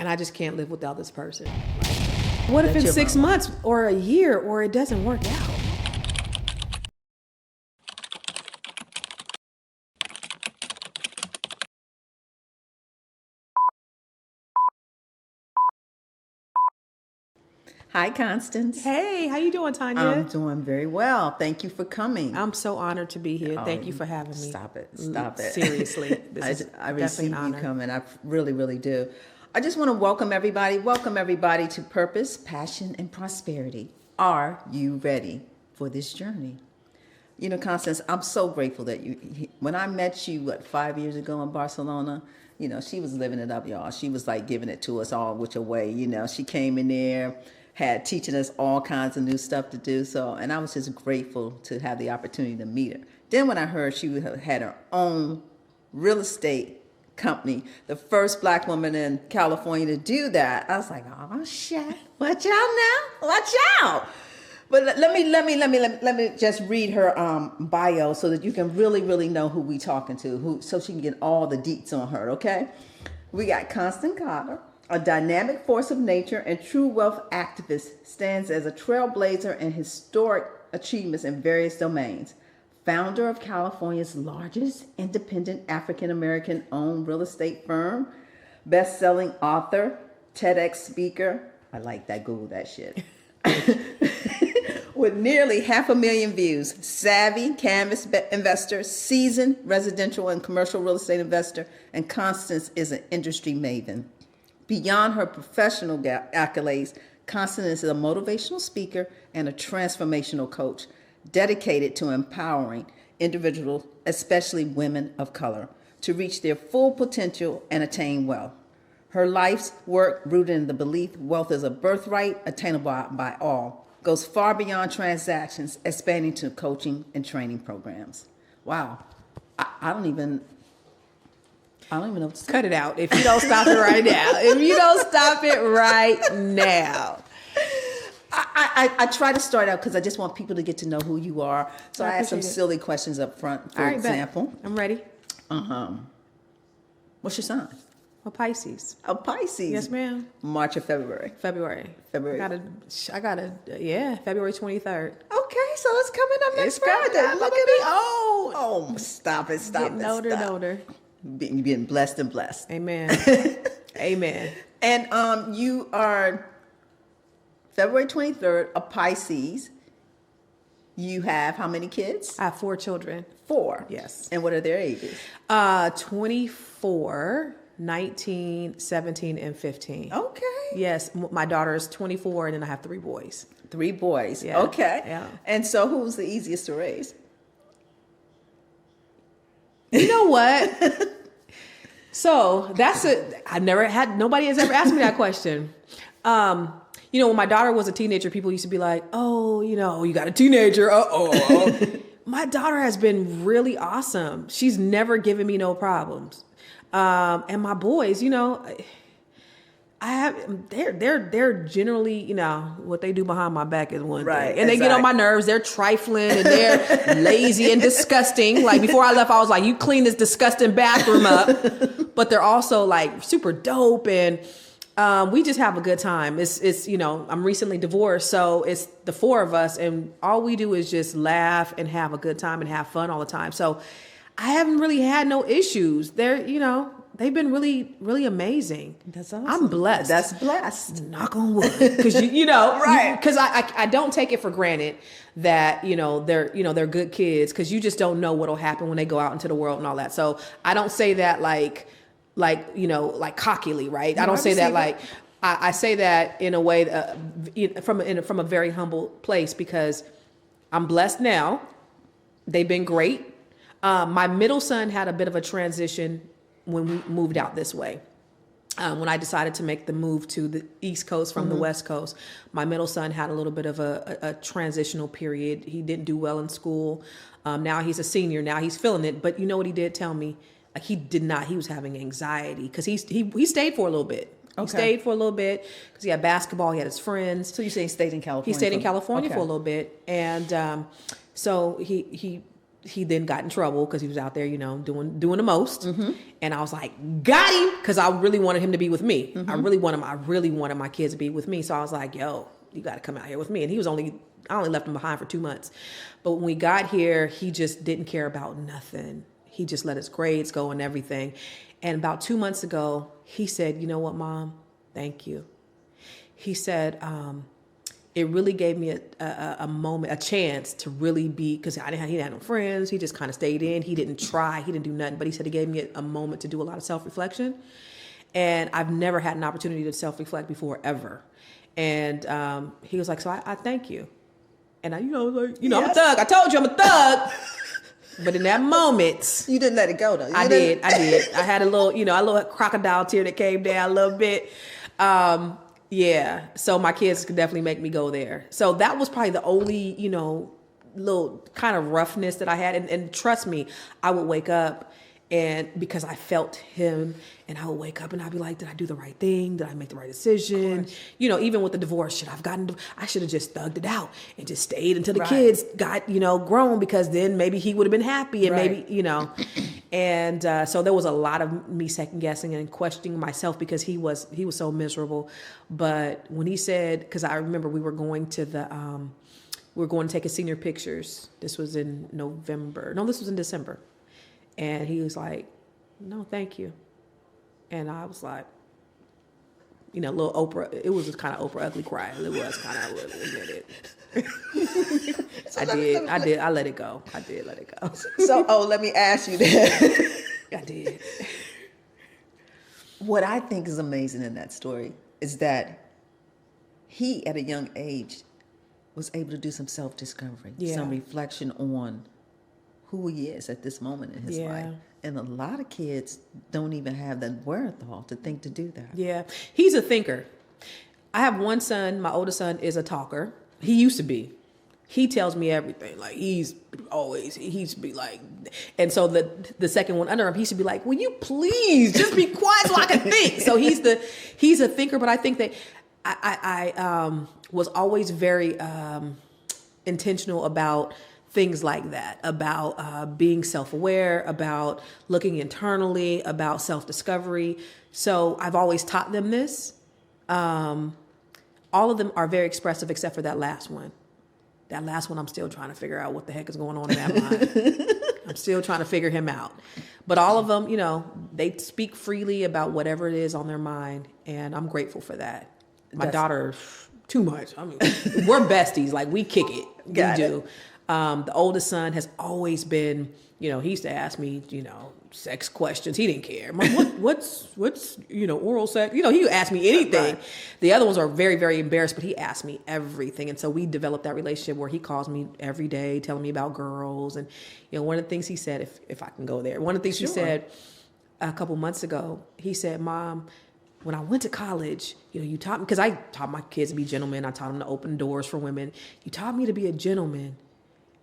and I just can't live without this person. What if in 6 months or a year or it doesn't work out? Hi, Constance. Hey, how you doing, Tanya? I'm doing very well. Thank you for coming. I'm so honored to be here. Thank you for having me. Stop it. Stop it. Seriously. This is I definitely receive an you honor. coming. I really, really do. I just want to welcome everybody. Welcome everybody to Purpose, Passion, and Prosperity. Are you ready for this journey? You know, Constance, I'm so grateful that when I met you, 5 years ago in Barcelona, you know, she was living it up, y'all. She was like giving it to us all which a way. You know, she came in there, had teaching us all kinds of new stuff to do. So, and I was just grateful to have the opportunity to meet her. Then when I heard she had her own real estate company, the first Black woman in California to do that, I was like, oh shit, watch out now, watch out. But let me just read her bio so that you can really know who we talking to, so she can get all the deets on her. Okay, we got Constance Carter, a dynamic force of nature and true wealth activist, stands as a trailblazer and historic achievements in various domains. Founder of California's largest independent African-American owned real estate firm, best-selling author, TEDx speaker. I like that. Google that shit. With nearly 500,000 views, savvy canvas investor, seasoned residential and commercial real estate investor, and Constance is an industry maven. Beyond her professional accolades, Constance is a motivational speaker and a transformational coach dedicated to empowering individuals, especially women of color, to reach their full potential and attain wealth. Her life's work, rooted in the belief wealth is a birthright attainable by all, goes far beyond transactions, expanding to coaching and training programs. Wow. I don't even know what to say. Cut it out if you don't stop it right now. If you don't stop it right now. I try to start out because I just want people to get to know who you are. So I ask some silly questions up front. For example. Bet. I'm ready. What's your sign? A Pisces. A Pisces. Yes, ma'am. March or February? February. February. February 23rd. Okay, so it's coming up next Friday. Look at it. Oh, stop it. Getting older and older. Being blessed and blessed. Amen. Amen. And you are February 23rd, a Pisces. You have how many kids? I have 4 children. 4? Yes. And what are their ages? 24, 19, 17, and 15. Okay. Yes, my daughter is 24, and then I have 3 boys. 3 boys. Yeah. Okay. Yeah. And so who's the easiest to raise? You know what? So nobody has ever asked me that question. You know, when my daughter was a teenager, people used to be like, oh, you know, you got a teenager. My daughter has been really awesome. She's never given me no problems. And my boys, you know, they're generally, you know, what they do behind my back is one thing. And they get on my nerves. They're trifling and they're lazy and disgusting. Like before I left, I was like, you clean this disgusting bathroom up. But they're also like super dope, and we just have a good time. It's you know, I'm recently divorced, so it's the 4 of us, and all we do is just laugh and have a good time and have fun all the time. So I haven't really had no issues. They're, you know, they've been really, really amazing. That's awesome. I'm blessed. That's blessed. Knock on wood, because you know, right? Because I don't take it for granted that they're good kids, because you just don't know what'll happen when they go out into the world and all that. So I don't say that like you know, like cockily, right? I don't say that like I say that in a way from a very humble place, because I'm blessed now. They've been great. My middle son had a bit of a transition when we moved out this way. When I decided to make the move to the East Coast from the West Coast, my middle son had a little bit of a transitional period. He didn't do well in school. Now he's a senior. Now he's feeling it. But you know what he did tell me? Like he was having anxiety, because he stayed for a little bit. Okay. He stayed for a little bit because he had basketball. He had his friends. So you say he stayed in California? He stayed in California for a little bit. And so he he then got in trouble because he was out there, doing the most. And I was like, got him, because I really wanted him to be with me. I really wanted my kids to be with me. So I was like, yo, you got to come out here with me. And I only left him behind for 2 months. But when we got here, he just didn't care about nothing. He just let his grades go and everything. And about 2 months ago, he said, you know what, Mom? Thank you. He said, it really gave me a moment, a chance to really be, because he didn't have no friends. He just kind of stayed in. He didn't try. He didn't do nothing. But he said it gave me a moment to do a lot of self-reflection. And I've never had an opportunity to self-reflect before, ever. And he was like, so I thank you. And I'm a thug. I told you I'm a thug. But in that moment, you didn't let it go, though. I did. I had a little, a little crocodile tear that came down a little bit. Yeah. So my kids could definitely make me go there. So that was probably the only, little kind of roughness that I had. And trust me, I would wake up, and because I felt him, and I would wake up and I'd be like, did I do the right thing? Did I make the right decision? Even with the divorce, I should have just thugged it out and just stayed until the kids got, grown, because then maybe he would have been happy, and maybe, and so there was a lot of me second guessing and questioning myself, because he was so miserable. But when he said, because I remember we were going to take his senior pictures. This was in November. No, this was in December. And he was like, no, thank you. And I was like, little Oprah. It was kind of Oprah ugly cry. It was kind of, I will admit it. I did. I let it go. I did let it go. So, let me ask you that. I did. What I think is amazing in that story is that he, at a young age, was able to do some self-discovery, some reflection on who he is at this moment in his life. And a lot of kids don't even have the wherewithal to think to do that. Yeah. He's a thinker. I have one son. My oldest son is a talker. He used to be. He tells me everything. Like, he used to be like, and so the second one under him, he should be like, will you please just be quiet so I can think? So he's a thinker, but I think that I was always very intentional about things like that, about being self-aware, about looking internally, about self-discovery. So I've always taught them this. All of them are very expressive except for that last one. That last one, I'm still trying to figure out what the heck is going on in that mind. I'm still trying to figure him out. But all of them, they speak freely about whatever it is on their mind, and I'm grateful for that. My daughter, too much. I mean, we're besties. Like, we kick it. We do. The oldest son has always been, he used to ask me, sex questions. He didn't care. Mom, what's oral sex? He would ask me anything. Right. The other ones are very, very embarrassed, but he asked me everything. And so we developed that relationship where he calls me every day, telling me about girls. And, one of the things he said, if I can go there, one of the things he said a couple months ago, he said, Mom, when I went to college, you taught me, because I taught my kids to be gentlemen. I taught them to open doors for women. You taught me to be a gentleman.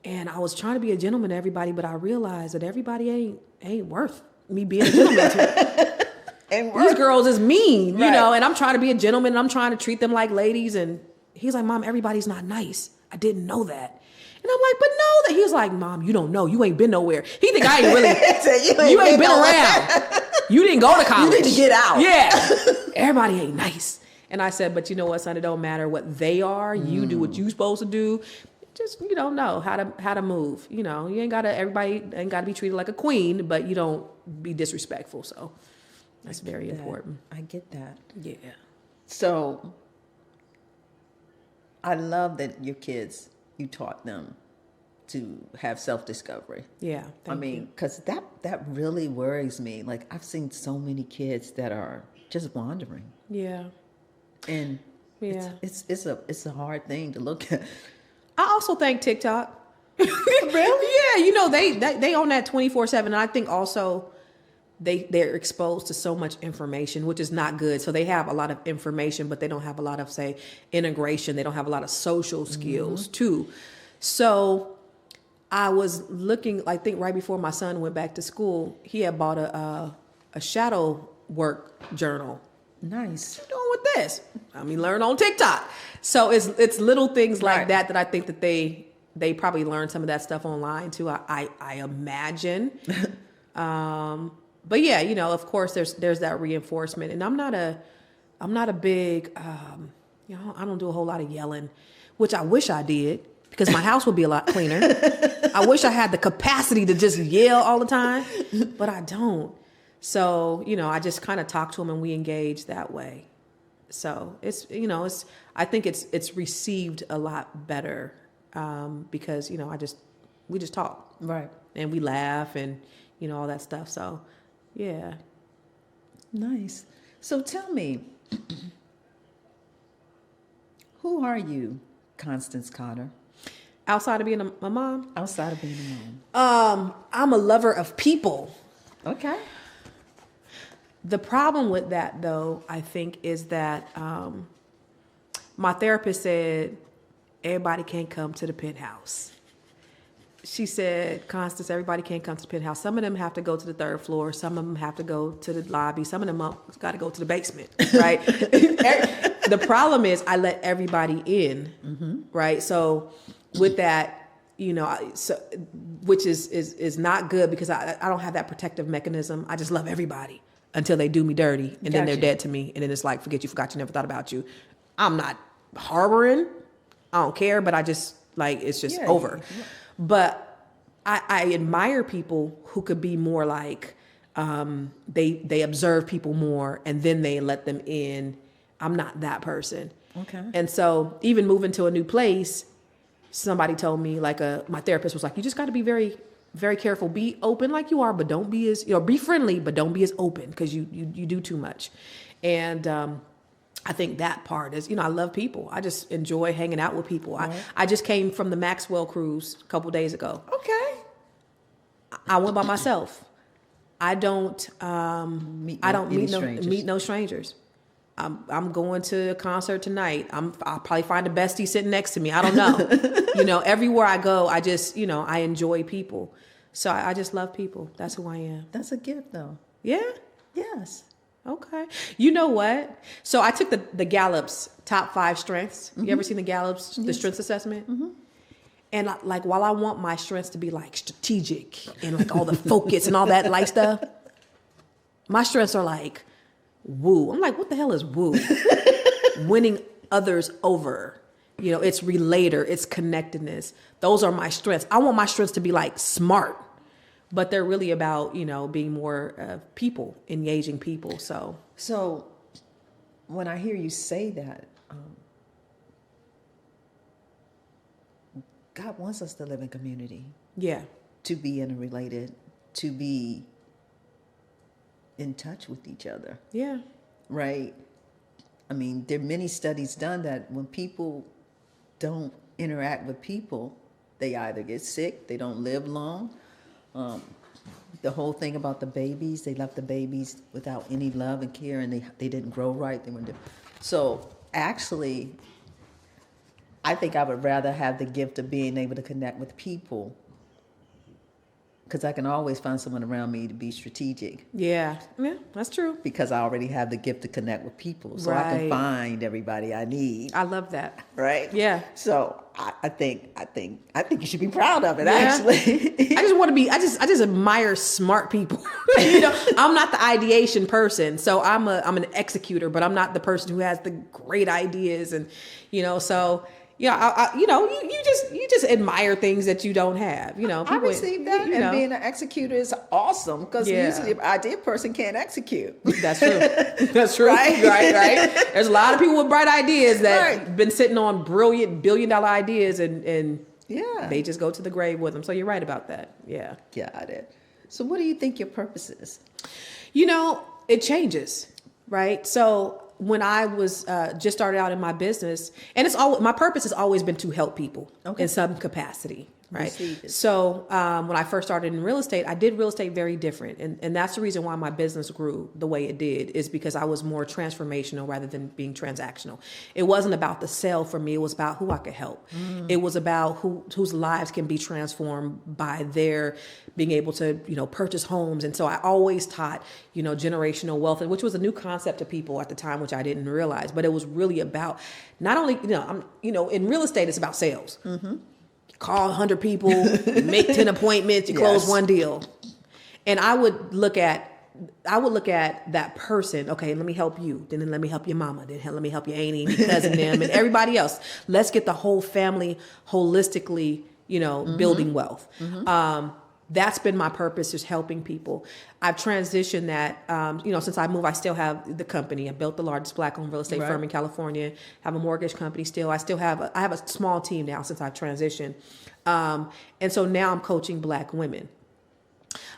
And I was trying to be a gentleman to everybody, but I realized that everybody ain't worth me being a gentleman to. These girls is mean, and I'm trying to be a gentleman, and I'm trying to treat them like ladies. And he's like, Mom, everybody's not nice. I didn't know that. And I'm like, but no, that. He was like, Mom, you don't know. You ain't been nowhere. He think I ain't really. you ain't been around. You didn't go to college. You need to get out. Yeah. Everybody ain't nice. And I said, but you know what, son? It don't matter what they are. You do what you supposed to do. Just, know how to move. Everybody ain't gotta be treated like a queen, but you don't be disrespectful. So that's very important. I get that. Yeah. So I love that your kids, you taught them to have self-discovery. Yeah. Because that really worries me. Like, I've seen so many kids that are just wandering. Yeah. And it's a hard thing to look at. I also thank TikTok. Really? Yeah, they own that 24/7. And I think also they're exposed to so much information, which is not good. So they have a lot of information, but they don't have a lot of, say, integration. They don't have a lot of social skills too. So I was looking, I think right before my son went back to school, he had bought a shadow work journal. Nice. What you doing with this? Learn on TikTok. So it's little things like that I think that they probably learned some of that stuff online too. I imagine. But yeah, of course there's that reinforcement, and I'm not a big, I don't do a whole lot of yelling, which I wish I did, because my house would be a lot cleaner. I wish I had the capacity to just yell all the time, but I don't. So, I just kind of talk to them and we engage that way. So I think it's received a lot better, because, we just talk. Right. And we laugh and, all that stuff. So, yeah. Nice. So tell me, who are you, Constance Carter? Outside of being a mom? Outside of being a mom. I'm a lover of people. Okay. The problem with that, though, I think, is that my therapist said everybody can't come to the penthouse. She said, Constance, everybody can't come to the penthouse. Some of them have to go to the third floor. Some of them have to go to the lobby. Some of them got to go to the basement, right? The problem is I let everybody in, right? So with that, which is not good, because I don't have that protective mechanism. I just love everybody until they do me dirty, and then they're dead to me. And then it's like, forget you, forgot you, never thought about you. I'm not harboring. I don't care, but I just it's just over. Yeah. But I admire people who could be more like, they observe people more and then they let them in. I'm not that person. Okay. And so even moving to a new place, somebody told me, my therapist was like, you just got to be very, very careful. Be open like you are, but don't be as, be friendly, but don't be as open, because you do too much. And I think that part is, I love people. I just enjoy hanging out with people. Right. I just came from the Maxwell cruise a couple days ago. Okay. I went by myself. I don't meet no strangers. I'm going to a concert tonight. I'll probably find a bestie sitting next to me. I don't know. Everywhere I go, I just, I enjoy people. So I just love people. That's who I am. That's a gift, though. Yeah? Yes. Okay. You know what? So I took the Gallup's top 5 strengths. You ever seen the Gallup's, the strengths assessment? Mm-hmm. And while I want my strengths to be strategic and all the focus and all that stuff, my strengths are woo. I'm like, what the hell is woo? Winning others over. It's relator, it's connectedness. Those are my strengths. I want my strengths to be smart. But they're really about, being more people, engaging people. So when I hear you say that, God wants us to live in community. Yeah. To be interrelated, to be in touch with each other. Yeah. Right? I mean, there are many studies done that when people don't interact with people, they either get sick, they don't live long. The whole thing about the babies, they left the babies without any love and care, and they didn't grow right. So actually, I think I would rather have the gift of being able to connect with people, because I can always find someone around me to be strategic. Yeah, that's true. Because I already have the gift to connect with people, so I can find everybody I need. I love that. Right? Yeah. So I think you should be proud of it. Actually, I just want to be. I just admire smart people. I'm not the ideation person, so I'm an executor, but I'm not the person who has the great ideas, and so. Yeah, you just admire things that you don't have. People, I receive that, and being an executor is awesome, because usually the idea person can't execute. That's true. That's true. Right. There's a lot of people with bright ideas that been sitting on brilliant $1 billion ideas, and they just go to the grave with them. So you're right about that. Yeah. Got it. So what do you think your purpose is? It changes, right? So when I was just started out in my business, and my purpose has always been to help people in some capacity, right? So when I first started in real estate, I did real estate very different, and that's the reason why my business grew the way it did, is because I was more transformational rather than being transactional. It wasn't about the sale for me; it was about who I could help. It was about whose lives can be transformed by their being able to purchase homes. And so I always taught generational wealth, which was a new concept to people at the time, which I didn't realize. But it was really about not only in real estate, it's about sales. Mm-hmm. You call 100 people, you make 10 appointments, you close one deal. And I would look at that person. Okay, let me help you. Then let me help your mama. Then let me help your auntie, your cousin, them, and everybody else. Let's get the whole family holistically, building wealth. That's been my purpose, is helping people. I've transitioned that, since I moved, I still have the company. I built the largest Black-owned real estate firm in California. Have a mortgage company still. I have a small team now since I've transitioned. And so now I'm coaching Black women.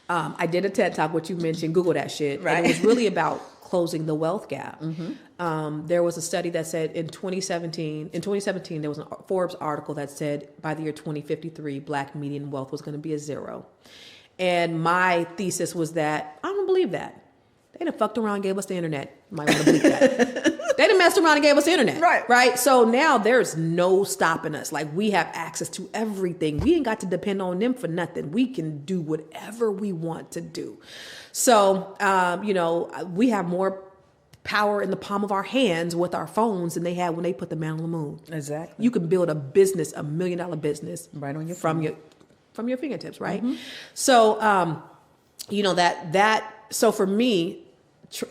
I did a TED Talk, which you mentioned, Google that shit. Right. And it was really about closing the wealth gap. There was a study that said in 2017, there was a Forbes article that said by the year 2053, Black median wealth was going to be a 0. And my thesis was that I don't believe that. They done fucked around and gave us the internet. You might want to believe that. They done messed around and gave us the internet. Right. So now there's no stopping us. Like, we have access to everything. We ain't got to depend on them for nothing. We can do whatever we want to do. So, we have more power in the palm of our hands with our phones than they had when they put the man on the moon. Exactly. You can build a business, $1 million business, right on your from your fingertips, right? So, so for me,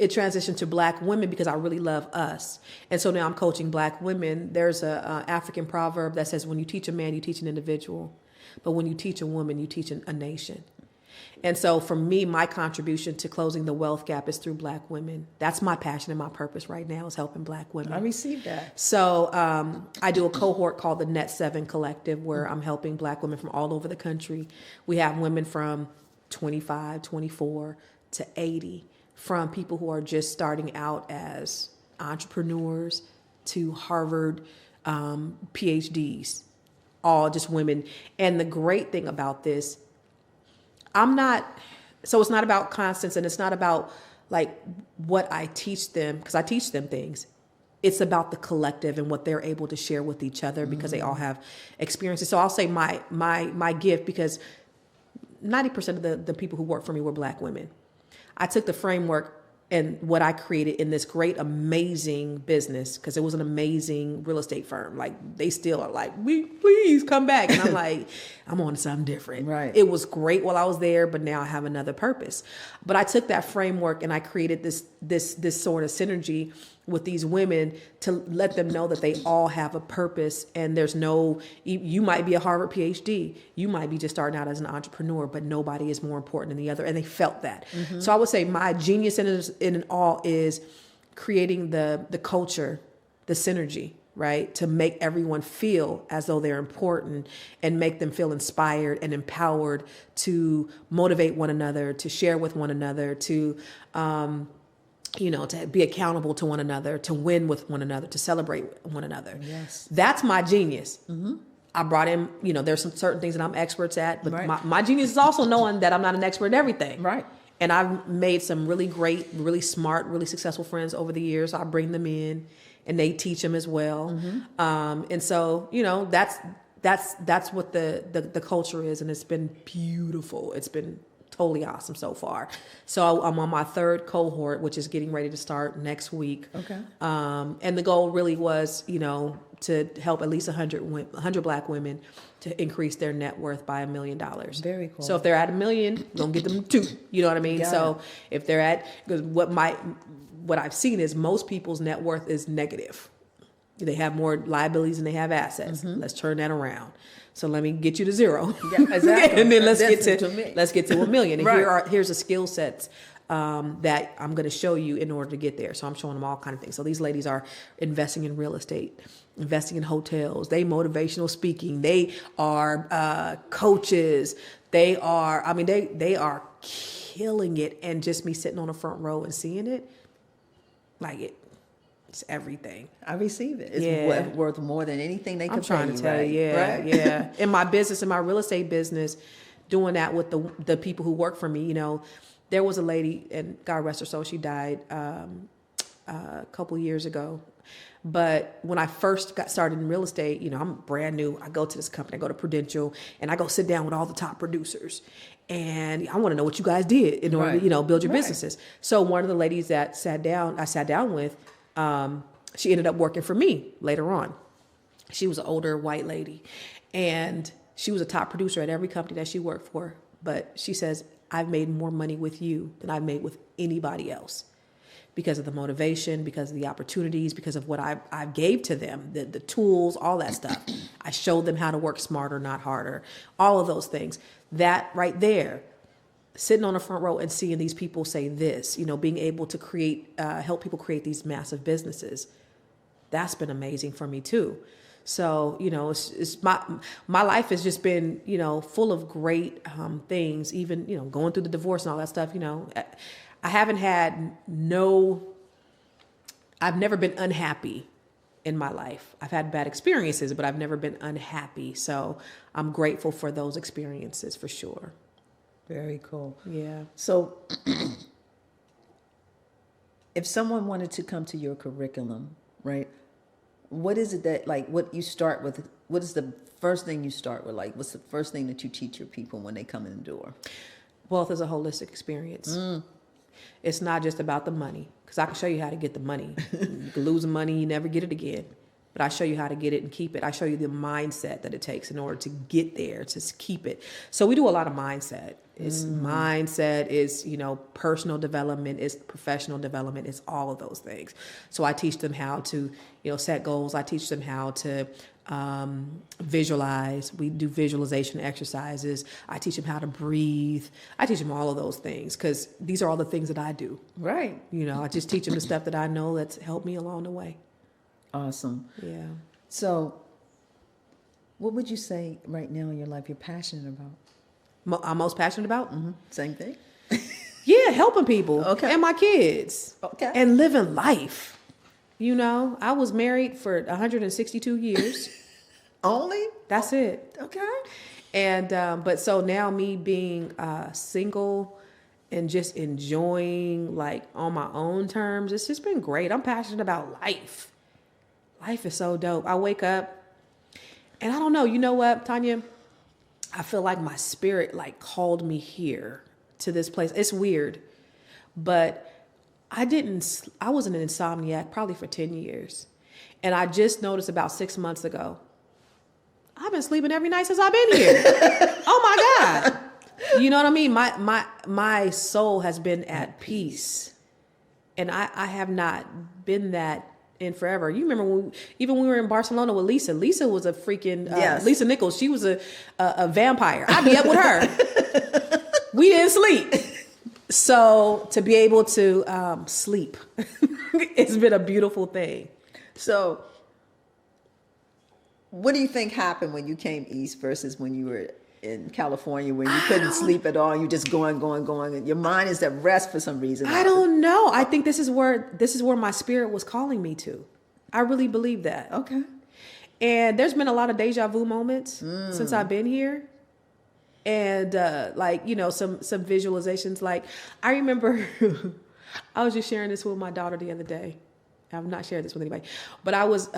it transitioned to Black women because I really love us. And so now I'm coaching Black women. There's a African proverb that says, when you teach a man, you teach an individual. But when you teach a woman, you teach a nation. And so for me, my contribution to closing the wealth gap is through Black women. That's my passion and my purpose right now, is helping Black women. I received that. So I do a cohort called the Net 7 Collective, where I'm helping Black women from all over the country. We have women from 25, 24 to 80, from people who are just starting out as entrepreneurs to Harvard PhDs, all just women. And the great thing about this, it's not about Constance, and it's not about like what I teach them, because I teach them things. It's about the collective and what they're able to share with each other, because they all have experiences. So I'll say my gift, because 90% of the people who work for me were Black women. I took the framework and what I created in this great, amazing business, because it was an amazing real estate firm. Like, they still are like, please come back. And I'm like, I'm on to something different. Right. It was great while I was there, but now I have another purpose. But I took that framework and I created this sort of synergy with these women to let them know that they all have a purpose, and there's no, you might be a Harvard PhD, you might be just starting out as an entrepreneur, but nobody is more important than the other. And they felt that. So I would say my genius in it all is creating the culture, the synergy, right? To make everyone feel as though they're important, and make them feel inspired and empowered to motivate one another, to share with one another, to be accountable to one another, to win with one another, to celebrate one another. Yes. That's my genius. I brought in, there's some certain things that I'm experts at, but my genius is also knowing that I'm not an expert in everything. Right. And I've made some really great, really smart, really successful friends over the years. I bring them in and they teach them as well. And so, that's what the culture is. And it's been beautiful. It's been totally awesome so far. So I'm on my 3rd cohort, which is getting ready to start next week. Okay. And the goal really was, to help at least 100 Black women to increase their net worth by $1 million. Very cool. So if they're at $1 million, we're gonna get them 2. You know what I mean? So if they're at, because what I've seen is most people's net worth is negative. They have more liabilities than they have assets. Let's turn that around. So let me get you to 0. Yeah, exactly. And then let's get to $1 million. And here's the skill sets that I'm going to show you in order to get there. So I'm showing them all kind of things. So these ladies are investing in real estate, investing in hotels. They motivational speaking. They are coaches. They are killing it. And just me sitting on the front row and seeing it, it's everything. I receive it. It's worth more than anything they could pay you. I'm trying to tell you, yeah. In my business, in my real estate business, doing that with the people who work for me, there was a lady, and God rest her soul, she died a couple years ago. But when I first got started in real estate, I'm brand new. I go to this company, I go to Prudential, and I go sit down with all the top producers. And I want to know what you guys did in order to, build your businesses. So one of the ladies that I sat down with, she ended up working for me later on. She was an older white lady, and She was a top producer at every company that she worked for. But she says, I've made more money with you than I've made with anybody else because of the motivation, because of the opportunities, because of what I gave to them, the tools, all that stuff. I showed them how to work smarter, not harder, all of those things. That right there, sitting on the front row and seeing these people say this, being able to help people create these massive businesses, that's been amazing for me too. So, it's my life has just been, full of great things, even, going through the divorce and all that stuff, I haven't had I've never been unhappy in my life. I've had bad experiences, but I've never been unhappy. So I'm grateful for those experiences for sure. Very cool. Yeah. So if someone wanted to come to your curriculum, right? What is it that, what you start with? What is the first thing you start with? What's the first thing that you teach your people when they come in the door? Wealth is a holistic experience. It's not just about the money, because I can show you how to get the money. You can lose the money, you never get it again. But I show you how to get it and keep it. I show you the mindset that it takes in order to get there, to keep it. So we do a lot of mindset. Mindset is, personal development, is professional development, it's all of those things. So I teach them how to, set goals. I teach them how to visualize. We do visualization exercises. I teach them how to breathe. I teach them all of those things because these are all the things that I do. Right. I just teach them the stuff that I know that's helped me along the way. Awesome. Yeah. So what would you say right now in your life you're passionate about? I'm most passionate about? Same thing? Yeah, helping people. Okay. And my kids. Okay. And living life. I was married for 162 years. Only? That's it. Okay. And, but so now me being single and just enjoying on my own terms, it's just been great. I'm passionate about life. Life is so dope. I wake up and I don't know, you know what, Tanya? I feel like my spirit called me here to this place. It's weird, but I was an insomniac probably for 10 years. And I just noticed about 6 months ago, I've been sleeping every night since I've been here. Oh my God. You know what I mean? My soul has been at peace. And I have not been that in forever. You remember when we were in Barcelona with Lisa. Lisa was a freaking, yes. Lisa Nichols. She was a vampire. I'd be up with her. We didn't sleep. So to be able to sleep, it's been a beautiful thing. So what do you think happened when you came east versus when you were in California, when you couldn't sleep at all? You just going, and your mind is at rest for some reason. I don't know. I think this is where my spirit was calling me to. I really believe that. Okay. And there's been a lot of deja vu moments since I've been here. And some visualizations. I remember I was just sharing this with my daughter the other day. I've not shared this with anybody, but I was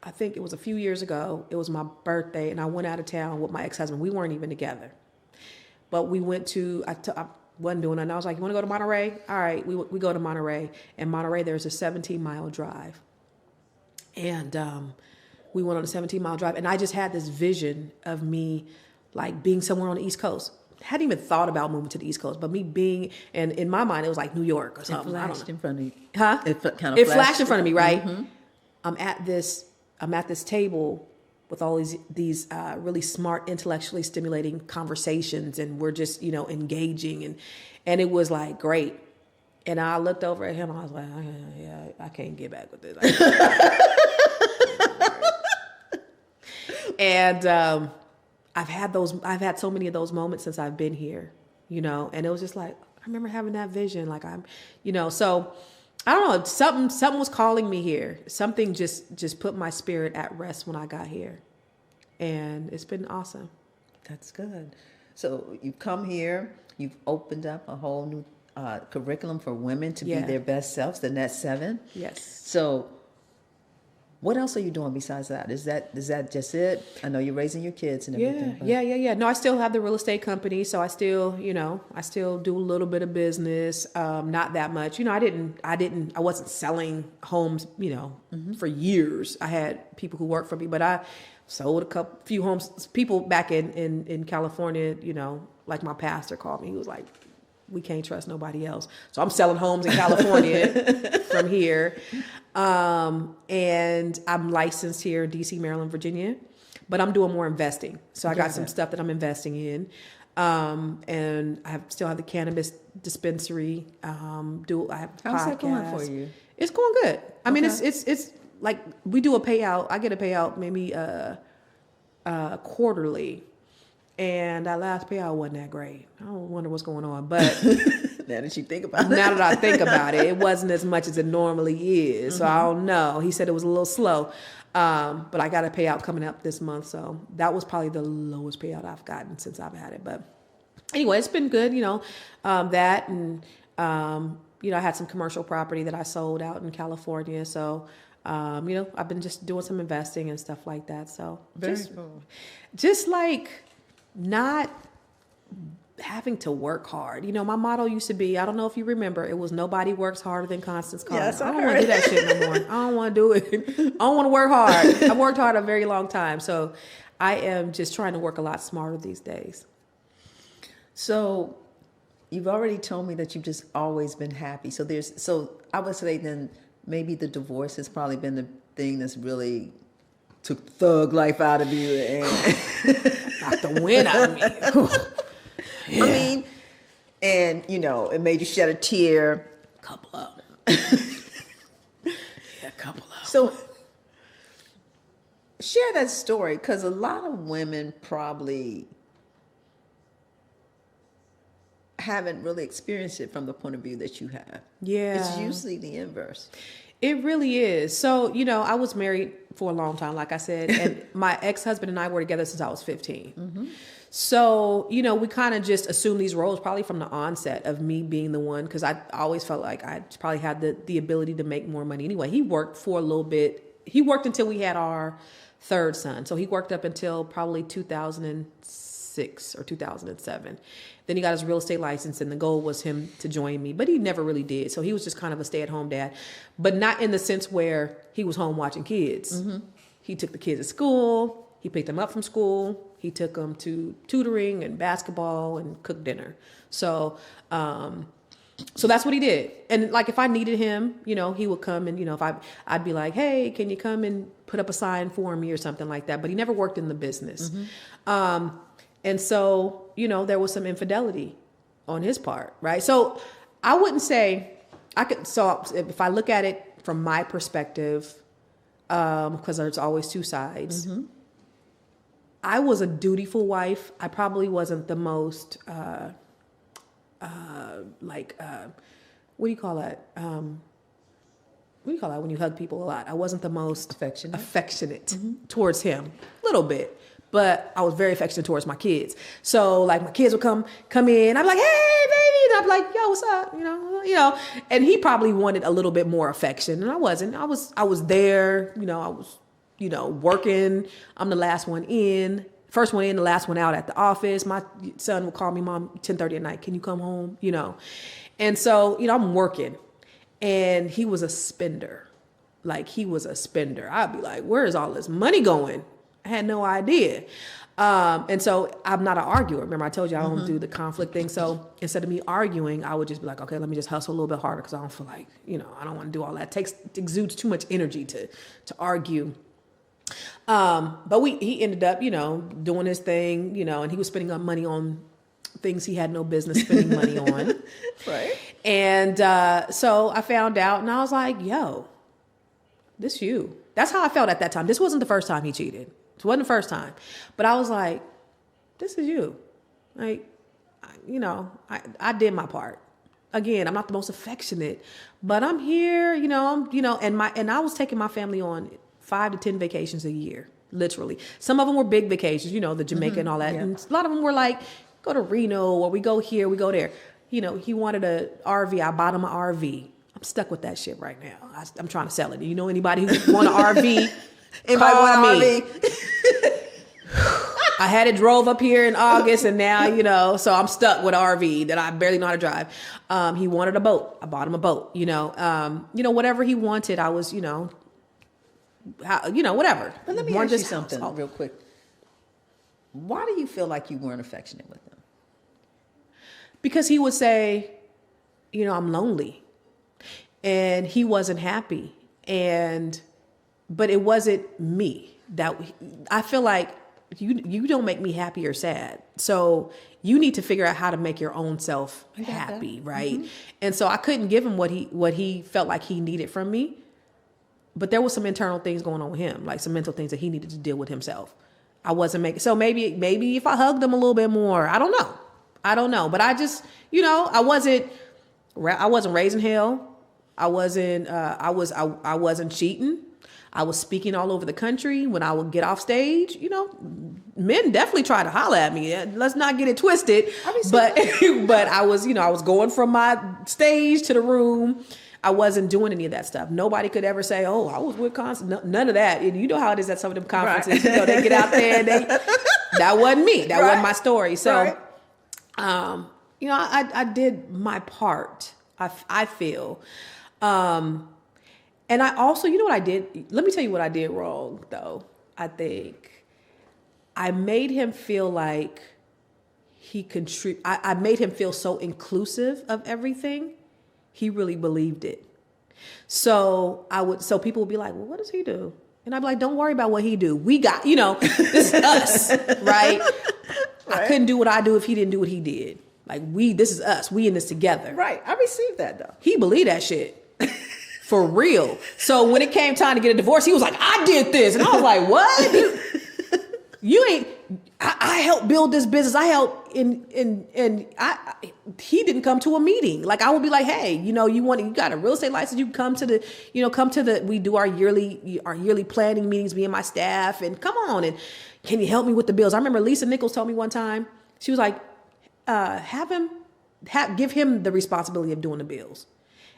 I think it was a few years ago. It was my birthday, and I went out of town with my ex-husband. We weren't even together, but we went to. I wasn't doing it, and I was like, "You want to go to Monterey?" All right, we go to Monterey, and Monterey there's a 17-mile drive, and we went on a 17-mile drive, and I just had this vision of me being somewhere on the East Coast. Hadn't even thought about moving to the East Coast, but me being, and in my mind it was like New York or something. It flashed in front of you. Huh? It flashed in front of me, right? Mm-hmm. I'm at this table with all these really smart, intellectually stimulating conversations, and we're just engaging, and it was great. And I looked over at him, and I was like, yeah, I can't get back with this. And I've had so many of those moments since I've been here, and it was just I remember having that vision, so I don't know, something was calling me here. Something just put my spirit at rest when I got here, and it's been awesome. That's good. So you've come here, you've opened up a whole new curriculum for women to be their best selves, the Net 7. Yes. So What else are you doing besides that? Is that just it? I know you're raising your kids and everything. But... Yeah. No, I still have the real estate company, so I still do a little bit of business, not that much. I wasn't selling homes, for years. I had people who worked for me, but I sold few homes. People back in California, like my pastor called me. He was like, we can't trust nobody else. So I'm selling homes in California from here. And I'm licensed here in DC, Maryland, Virginia, but I'm doing more investing. So I got some stuff that I'm investing in. And I still have the cannabis dispensary. I have a How's podcast. that going for you? It's going good. I mean, it's like we do a payout. I get a payout maybe quarterly. And that last payout wasn't that great. I don't wonder what's going on, but now that you think about it, now that I think about it, it wasn't as much as it normally is. So I don't know. He said it was a little slow, but I got a payout coming up this month. So that was probably the lowest payout I've gotten since I've had it. But anyway, it's been good, that and I had some commercial property that I sold out in California. So I've been just doing some investing and stuff like that. So just like not having to work hard. My motto used to be, I don't know if you remember, it was nobody works harder than Constance Carter. Yes, I don't want to do that shit no more. I don't want to do it. I don't want to work hard. I've worked hard a very long time. So I am just trying to work a lot smarter these days. So you've already told me that you've just always been happy. So I would say then maybe the divorce has probably been the thing that's really took thug life out of you and knocked the wind out of me. Yeah. I mean, and it made you shed a tear. A couple of them. A couple of them. So share that story, because a lot of women probably haven't really experienced it from the point of view that you have. Yeah. It's usually the inverse. It really is. So, I was married for a long time, like I said, and my ex-husband and I were together since I was 15. Mm-hmm. So, we kind of just assumed these roles probably from the onset of me being the one, because I always felt like I probably had the ability to make more money anyway. He worked for a little bit. He worked until we had our third son. So he worked up until probably 2006 or 2007. Then he got his real estate license, and the goal was him to join me, but he never really did. So he was just kind of a stay-at-home dad, but not in the sense where he was home watching kids. Mm-hmm. He took the kids to school. He picked them up from school. He took them to tutoring and basketball and cooked dinner. So that's what he did. And like, if I needed him, he would come and, if I'd be like, hey, can you come and put up a sign for me or something like that? But he never worked in the business. Mm-hmm. And so, there was some infidelity on his part, right? So I wouldn't say so if I look at it from my perspective, because there's always two sides. Mm-hmm. I was a dutiful wife. I probably wasn't the most, what do you call that? What do you call that when you hug people a lot? I wasn't the most affectionate mm-hmm. towards him, a little bit. But I was very affectionate towards my kids. So like, my kids would come in. I'd be like, hey, baby. And I'd be like, yo, what's up? And he probably wanted a little bit more affection. And I wasn't. I was there. I was, working. I'm the last one in. First one in, the last one out at the office. My son would call me, Mom, 10:30 at night. Can you come home? And so, I'm working. And he was a spender. Like, he was a spender. I'd be like, where is all this money going? I had no idea. And so I'm not an arguer. Remember, I told you I don't mm-hmm. do the conflict thing. So instead of me arguing, I would just be like, okay, let me just hustle a little bit harder, because I don't feel like, I don't want to do all that. It exudes too much energy to argue. But he ended up, doing his thing, and he was spending up money on things he had no business spending money on. Right. And so I found out, and I was like, yo, this you. That's how I felt at that time. This wasn't the first time he cheated. It wasn't the first time. But I was like, this is you. Like, I did my part. Again, I'm not the most affectionate, but I'm here, and I was taking my family on 5 to 10 vacations a year, literally. Some of them were big vacations, the Jamaica mm-hmm. and all that. Yeah. And a lot of them were like, go to Reno, or we go here, we go there. He wanted a RV. I bought him an RV. I'm stuck with that shit right now. I'm trying to sell it. You know anybody who want an RV? Anybody Call want me. an RV? I had it drove up here in August, and now, so I'm stuck with an RV that I barely know how to drive. He wanted a boat. I bought him a boat. Whatever he wanted, I was, whatever. But let me ask you something real quick. Why do you feel like you weren't affectionate with him? Because he would say, I'm lonely, and he wasn't happy, but it wasn't me. I feel like you don't make me happy or sad. So you need to figure out how to make your own self happy, right? Mm-hmm. And so I couldn't give him what he felt like he needed from me. But there was some internal things going on with him, like some mental things that he needed to deal with himself. I wasn't making, so maybe if I hugged him a little bit more, I don't know. But I just, I wasn't raising hell. I wasn't cheating. I was speaking all over the country. When I would get off stage, men definitely try to holler at me. Let's not get it twisted. But I was going from my stage to the room. I wasn't doing any of that stuff. Nobody could ever say, "Oh, I was with Constance." No, none of that. And you know how it is at some of them conferences. Right. They get out there and that wasn't me. That wasn't my story. So, I did my part. I feel. And I also, what I did? Let me tell you what I did wrong, though. I think I made him feel like he I made him feel so inclusive of everything. He really believed it. So people would be like, "Well, what does he do?" And I'd be like, "Don't worry about what he do. We got, this is us, right? I couldn't do what I do if he didn't do what he did. Like this is us. We in this together." Right. I received that though. He believed that shit. For real. So when it came time to get a divorce, he was like, "I did this." And I was like, "What? You ain't, I helped build this business. I helped he didn't come to a meeting. Like I would be like, "Hey, you got a real estate license. You come to we do our yearly planning meetings, me and my staff, and come on. And can you help me with the bills?" I remember Lisa Nichols told me one time, she was like, give him the responsibility of doing the bills.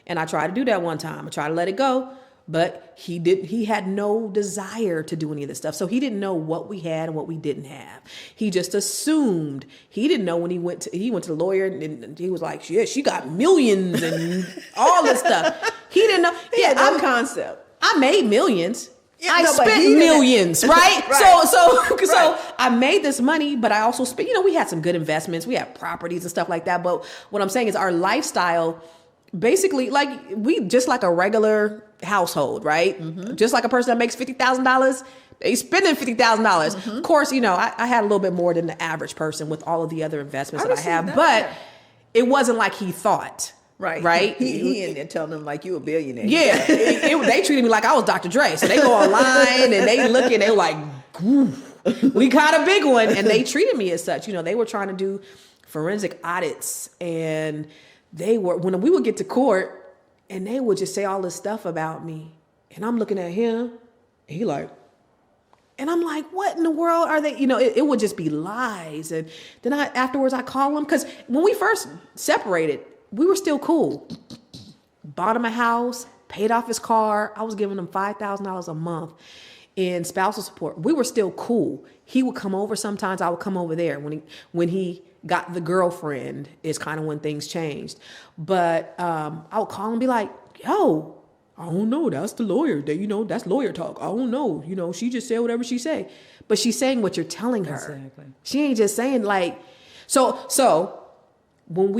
And I tried to do that one time. I tried to let it go, but he had no desire to do any of this stuff. So he didn't know what we had and what we didn't have. He just assumed. He didn't know when he went to the lawyer and he was like, "Yeah, she got millions and all this stuff." He didn't know. He had no concept. I made millions. Yeah, I spent millions, right? Right. So I made this money, but I also spent, we had some good investments. We had properties and stuff like that. But what I'm saying is our lifestyle, basically, just like a regular household, right? Mm-hmm. Just like a person that makes $50,000, they spending $50,000. Mm-hmm. Of course, I had a little bit more than the average person with all of the other investments that I have, but it wasn't like he thought. Right. He in there telling them like you a billionaire. Yeah. They treated me like I was Dr. Dre. So they go online and they look and they're like, "We got a big one." And they treated me as such. They were trying to do forensic audits, and when we would get to court and they would just say all this stuff about me, and I'm looking at him and he like, and I'm like, "What in the world are they?" It would just be lies. And then afterwards I call him, because when we first separated, we were still cool. Bought him a house, paid off his car. I was giving him $5,000 a month in spousal support. We were still cool. He would come over sometimes. I would come over there. When he got the girlfriend is kind of when things changed. But I would call him and be like, "Yo, I don't know. That's the lawyer. That's lawyer talk. I don't know. She just said whatever she say." But she's saying what you're telling her. Exactly. She ain't just saying so when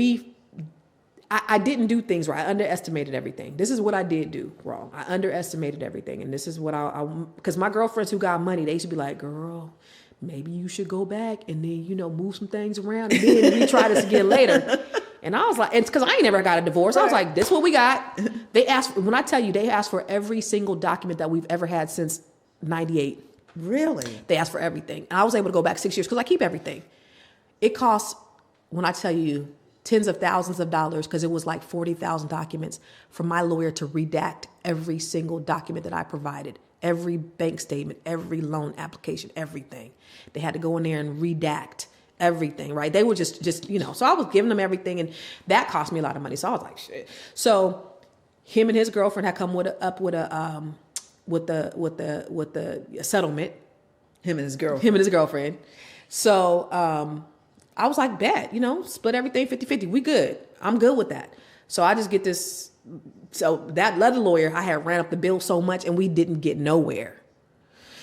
I didn't do things right. I underestimated everything. This is what I did do wrong. I underestimated everything. And this is what because my girlfriends who got money, they used to be like, "Girl, maybe you should go back and then, move some things around and then we try this again later." And I was like, it's because I ain't never got a divorce. Right. I was like, "This is what we got." They asked for every single document that we've ever had since 98. Really? They asked for everything. And I was able to go back 6 years because I keep everything. It costs, when I tell you, tens of thousands of dollars, because it was like 40,000 documents, for my lawyer to redact every single document that I provided, every bank statement, every loan application, everything. They had to go in there and redact everything, right? They were just so I was giving them everything, and that cost me a lot of money. So I was like, shit. So Him and his girlfriend had come up with a with the settlement. Him and his girlfriend. Him and his girlfriend. So I was like, bet, split everything 50-50. We good. I'm good with that. So I just get this. So that other lawyer, I had ran up the bill so much and we didn't get nowhere.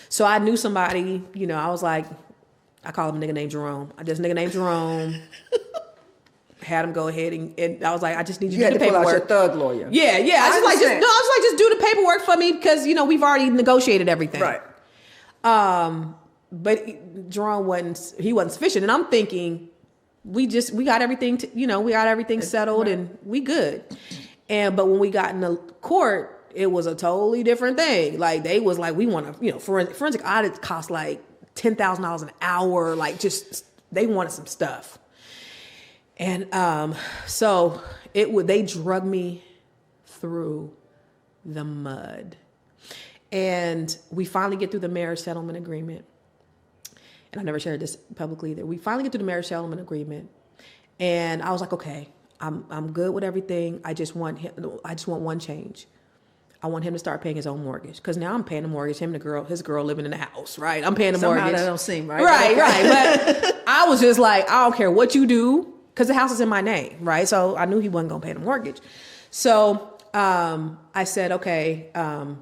So I knew somebody, I was like, I call him a nigga named Jerome. Nigga named Jerome. Had him go ahead and I was like, I just need you to do the paperwork. Pull out your thug lawyer. Yeah. I was like, just do the paperwork for me because, we've already negotiated everything. Right. But Jerome wasn't sufficient. And I'm thinking, we got everything, we got everything settled and we good. But when we got in the court, it was a totally different thing. Like they was like, we want to, forensic audits cost like $10,000 an hour. Like just, they wanted some stuff. And so they drug me through the mud. And we finally get through the marriage settlement agreement. And I never shared this publicly either. We finally get through the marriage settlement agreement. And I was like, okay, I'm good with everything. I just want one change. I want him to start paying his own mortgage. Because now I'm paying the mortgage, him and his girl living in the house, right? I'm paying the Somehow mortgage. That don't seem right. Right. But I was just like, I don't care what you do. Because the house is in my name, right? So I knew he wasn't going to pay the mortgage. So I said, okay, I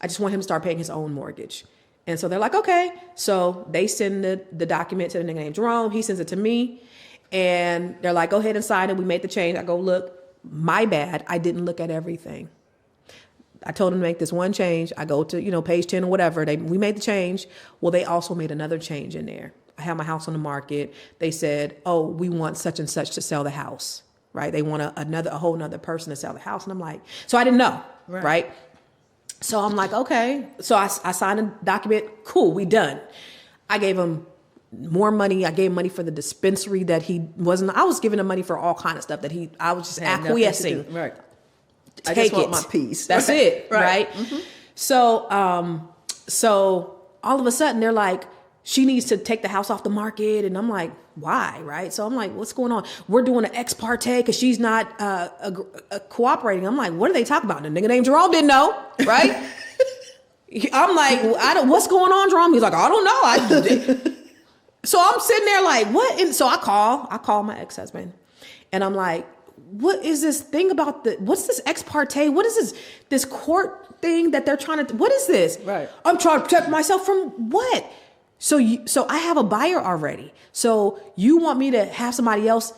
just want him to start paying his own mortgage. And so they're like, okay. So they send the document to the nigga named Jerome. He sends it to me. And they're like, go ahead and sign it. We made the change. I go, look, my bad. I didn't look at everything. I told them to make this one change. I go to, page 10 or whatever. We made the change. Well, they also made another change in there. I had my house on the market. They said, oh, we want such and such to sell the house, right? They want a whole nother person to sell the house. And I'm like, so I didn't know, right? So I'm like, okay. So I signed a document. Cool, we done. I gave him more money. I gave him money for the dispensary that I was giving him money for all kind of stuff I was just acquiescing. Right. Take I just want it. my piece. That's it, right? Mm-hmm. So all of a sudden they're like, she needs to take the house off the market. And I'm like, why? Right. So I'm like, what's going on? We're doing an ex parte because she's not cooperating. I'm like, what are they talking about? And the nigga named Jerome didn't know. Right. I'm like, what's going on, Jerome? He's like, I don't know. So I'm sitting there like, what? And so I call my ex-husband and I'm like, what is this thing about what's this ex parte? What is this court thing that they're trying to, what is this? Right. I'm trying to protect myself from what? So I have a buyer already. So you want me to have somebody else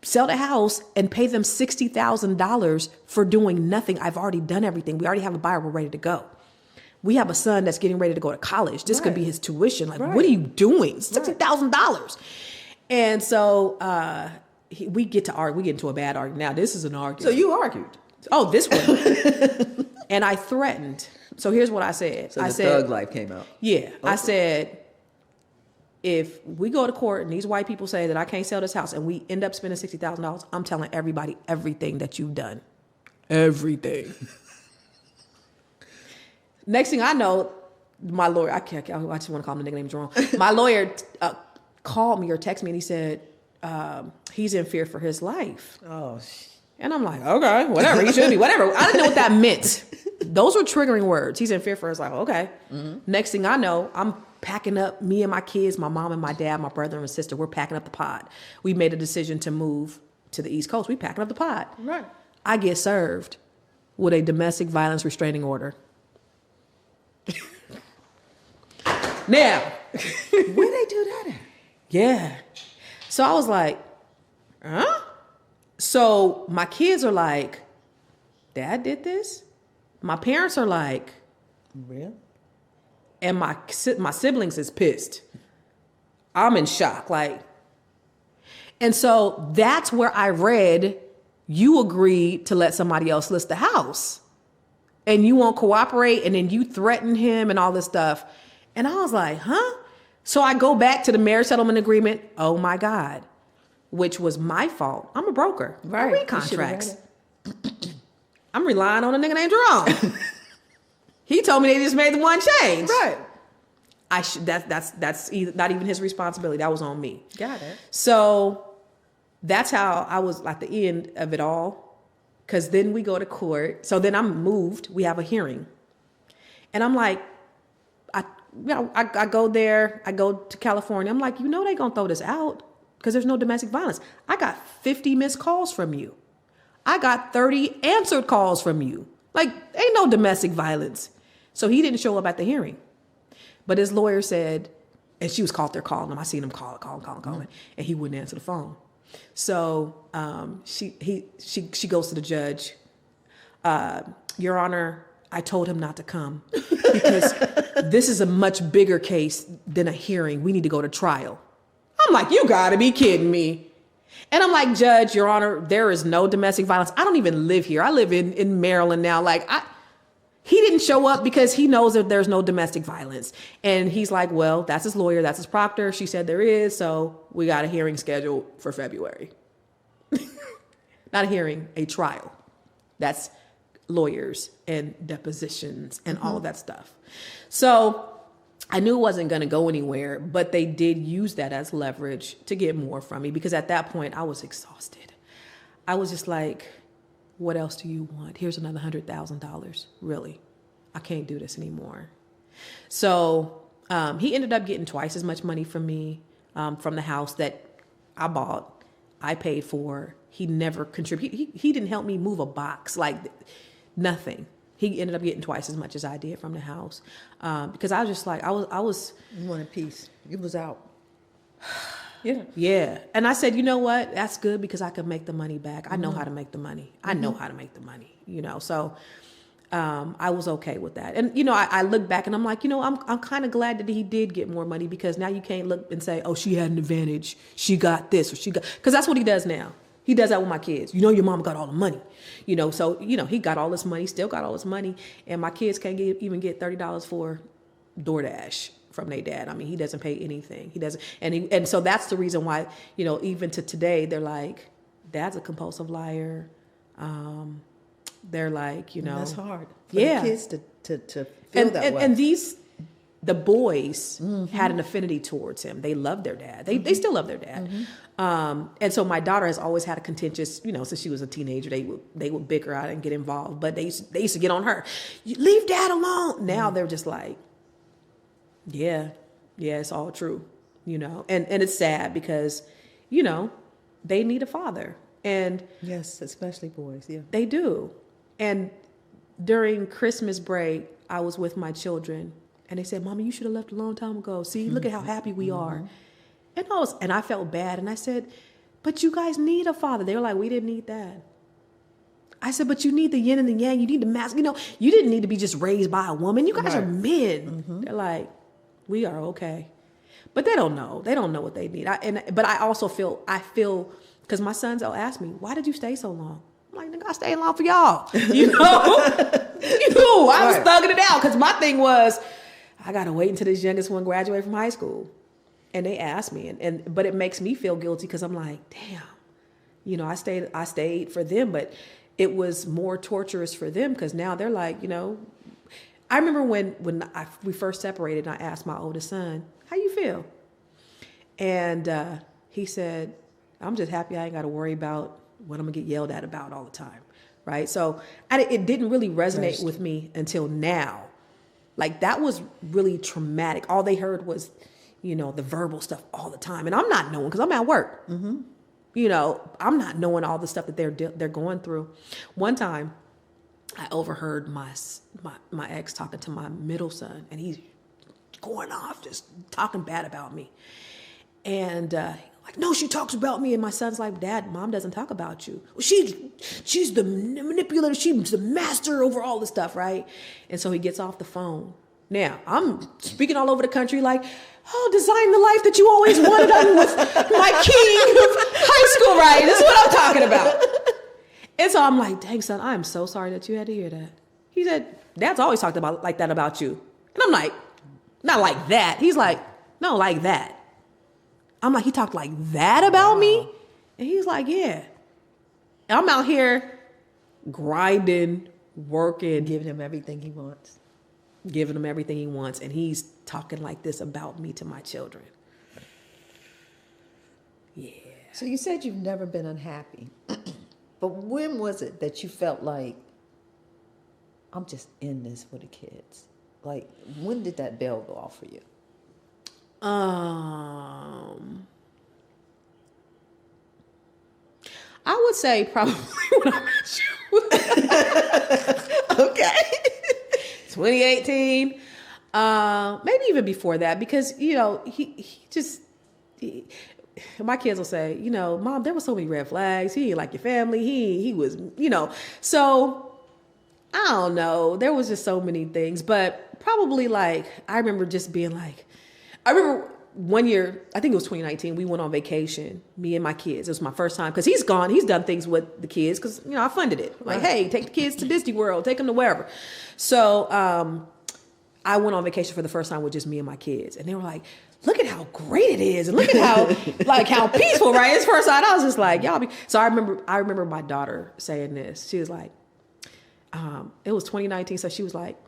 sell the house and pay them $60,000 for doing nothing? I've already done everything. We already have a buyer. We're ready to go. We have a son that's getting ready to go to college. This could be his tuition. Like, what are you doing? $60,000. And so we get to argue. We get into a bad argument. Now, this is an argument. So you argued. Oh, this one. And I threatened. So here's what I said. So the thug life came out. Yeah. Okay. I said, if we go to court and these white people say that I can't sell this house and we end up spending $60,000, I'm telling everybody everything that you've done. Everything. Next thing I know, my lawyer, I just want to call him the nigga named Jerome. My lawyer called me or texted me and he said, he's in fear for his life. Oh, and I'm like, okay, whatever. He should be, whatever. I didn't know what that meant. Those were triggering words. He's in fear for his life. Okay. Mm-hmm. Next thing I know, I'm packing up, me and my kids, my mom and my dad, my brother and my sister, we're packing up the pod. We made a decision to move to the East Coast. We packing up the pod. Right. I get served with a domestic violence restraining order. Now, where they do that at? Yeah. So I was like, huh? So my kids are like, Dad did this? My parents are like, real? And my siblings is pissed. I'm in shock. Like, and so that's where I read, you agreed to let somebody else list the house and you won't cooperate. And then you threaten him and all this stuff. And I was like, huh? So I go back to the marriage settlement agreement. Oh my God, which was my fault. I'm a broker. Right. I read contracts. I'm relying on a nigga named Jerome. He told me they just made the one change. Right. That's not even his responsibility. That was on me. Got it. So that's how I was at the end of it all. Because then we go to court. So then I'm moved. We have a hearing. And I'm like, I go there. I go to California. I'm like, they going to throw this out because there's no domestic violence. I got 50 missed calls from you. I got 30 answered calls from you. Like, ain't no domestic violence. So he didn't show up at the hearing. But his lawyer said, and she was called there calling him. I seen him calling, and he wouldn't answer the phone. So she goes to the judge. Your Honor, I told him not to come because this is a much bigger case than a hearing. We need to go to trial. I'm like, you gotta be kidding me. And I'm like, Judge, Your Honor, there is no domestic violence. I don't even live here. I live in Maryland now. He didn't show up because he knows that there's no domestic violence. And he's like, well, that's his lawyer. That's his proctor. She said there is. So we got a hearing scheduled for February. Not a hearing, a trial. That's lawyers and depositions and all of that stuff. So I knew it wasn't going to go anywhere, but they did use that as leverage to get more from me because at that point I was exhausted. I was just like, what else do you want? Here's another $100,000. Really? I can't do this anymore. So he ended up getting twice as much money from me from the house that I bought, I paid for. He never contributed. He didn't help me move a box, like nothing. He ended up getting twice as much as I did from the house because I was just like, I was. You wanted peace. It was out. Yeah. Yeah. And I said, you know what? That's good because I can make the money back. I know how to make the money. I know how to make the money, So I was okay with that. And, I look back and I'm like, I'm kind of glad that he did get more money because now you can't look and say, oh, she had an advantage. She got this or because that's what he does now. He does that with my kids. Your mom got all the money, so, he got all this money, still got all this money. And my kids can't even get $30 for DoorDash from their dad. I mean, he doesn't pay anything. He doesn't. And so that's the reason why, even to today, they're like, Dad's a compulsive liar. They're like, And that's hard for the kids to feel that way. And the boys had an affinity towards him. They loved their dad. They still love their dad. And so my daughter has always had a contentious, since she was a teenager, they would bicker out and get involved. But they used to get on her. You leave Dad alone. Now they're just like, yeah, it's all true, And it's sad because, they need a father. And yes, especially boys. Yeah, they do. And during Christmas break, I was with my children. And they said, Mommy, you should have left a long time ago. See, look at how happy we are. And I felt bad. And I said, but you guys need a father. They were like, we didn't need that. I said, but you need the yin and the yang. You need the mask. You didn't need to be just raised by a woman. You guys are men. They're like, we are okay. But they don't know. They don't know what they need. But I also feel, because my sons will ask me, why did you stay so long? I'm like, nigga, I stayed long for y'all. I was thugging it out because my thing was, I got to wait until this youngest one graduated from high school. And they asked me, but it makes me feel guilty because I'm like, damn, I stayed for them, but it was more torturous for them because now they're like, I remember when we first separated and I asked my oldest son, how you feel? And he said, I'm just happy I ain't got to worry about what I'm gonna get yelled at about all the time. Right. So it didn't really resonate with me until now. Like that was really traumatic. All they heard was, the verbal stuff all the time. And I'm not knowing because I'm at work. I'm not knowing all the stuff that they're going through. One time I overheard my ex talking to my middle son and he's going off, just talking bad about me. And like, no, she talks about me. And my son's like, Dad, Mom doesn't talk about you. Well, she's the manipulator. She's the master over all this stuff, right? And so he gets off the phone. Now, I'm speaking all over the country like, oh, design the life that you always wanted with my king of high school, right? This is what I'm talking about. And so I'm like, dang, son, I'm so sorry that you had to hear that. He said, Dad's always talked about like that about you. And I'm like, not like that. He's like, no, like that. I'm like, he talked like that about me? And he's like, yeah. And I'm out here grinding, working. Giving him everything he wants. And he's talking like this about me to my children. Yeah. So you said you've never been unhappy. But when was it that you felt like, I'm just in this for the kids? Like, when did that bell go off for you? I would say probably when I met you. Okay. 2018. Maybe even before that, because, my kids will say, Mom, there were so many red flags. He ain't like your family. He was, so I don't know. There was just so many things, but probably like, I remember just being like, I remember one year, I think it was 2019, we went on vacation, me and my kids. It was my first time, because he's gone. He's done things with the kids because, I funded it. Like, hey, take the kids to Disney World, take them to wherever. So I went on vacation for the first time with just me and my kids. And they were like, look at how great it is. And look at how, how peaceful, right? It's first time. I was just like, y'all be. So I remember my daughter saying this. She was like, it was 2019. So she was like,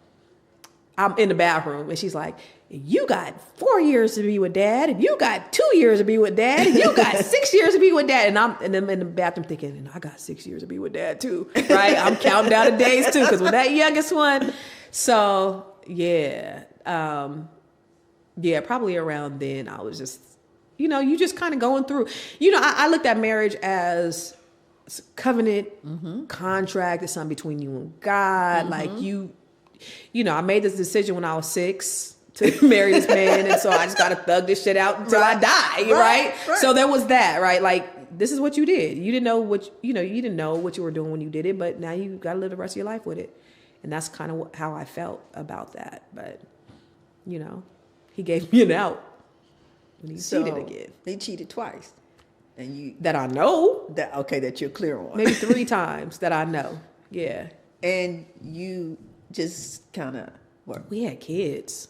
I'm in the bathroom, and she's like, you got 4 years to be with dad, and you got 2 years to be with dad, and you got 6 years to be with dad. And I'm in the bathroom thinking, and I got 6 years to be with dad too, right? I'm counting down the days too, because with that youngest one. So yeah, probably around then I was just, you just kind of going through, I looked at marriage as covenant, contract. It's something between you and God. Like I made this decision when I was 6 to marry this man. And so I just got to thug this shit out until I die. Right. So there was that, right? Like, this is what you did. You didn't know what, you didn't know what you were doing when you did it, but now you got to live the rest of your life with it. And that's kind of how I felt about that. But, he gave me an out when he cheated again. He cheated twice. And you. That I know. That you're clear on. Maybe 3 times that I know. Yeah. And you just kind of work. We had kids.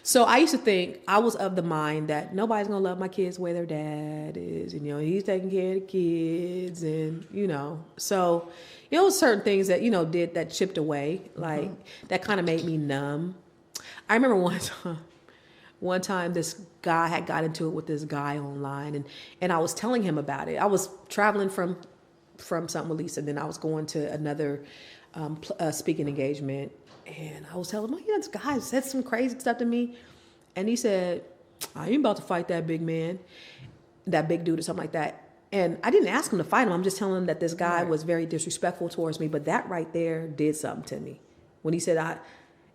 So I used to think, I was of the mind that nobody's going to love my kids the way their dad is. And, he's taking care of the kids and, so, certain things that, that chipped away, like that kind of made me numb. I remember one time this guy had got into it with this guy online, and I was telling him about it. I was traveling from something with Lisa, and then I was going to another speaking engagement. And I was telling him, this guy said some crazy stuff to me. And he said, I ain't about to fight that big man, that big dude or something like that. And I didn't ask him to fight him. I'm just telling him that this guy was very disrespectful towards me. But that right there did something to me. When he said,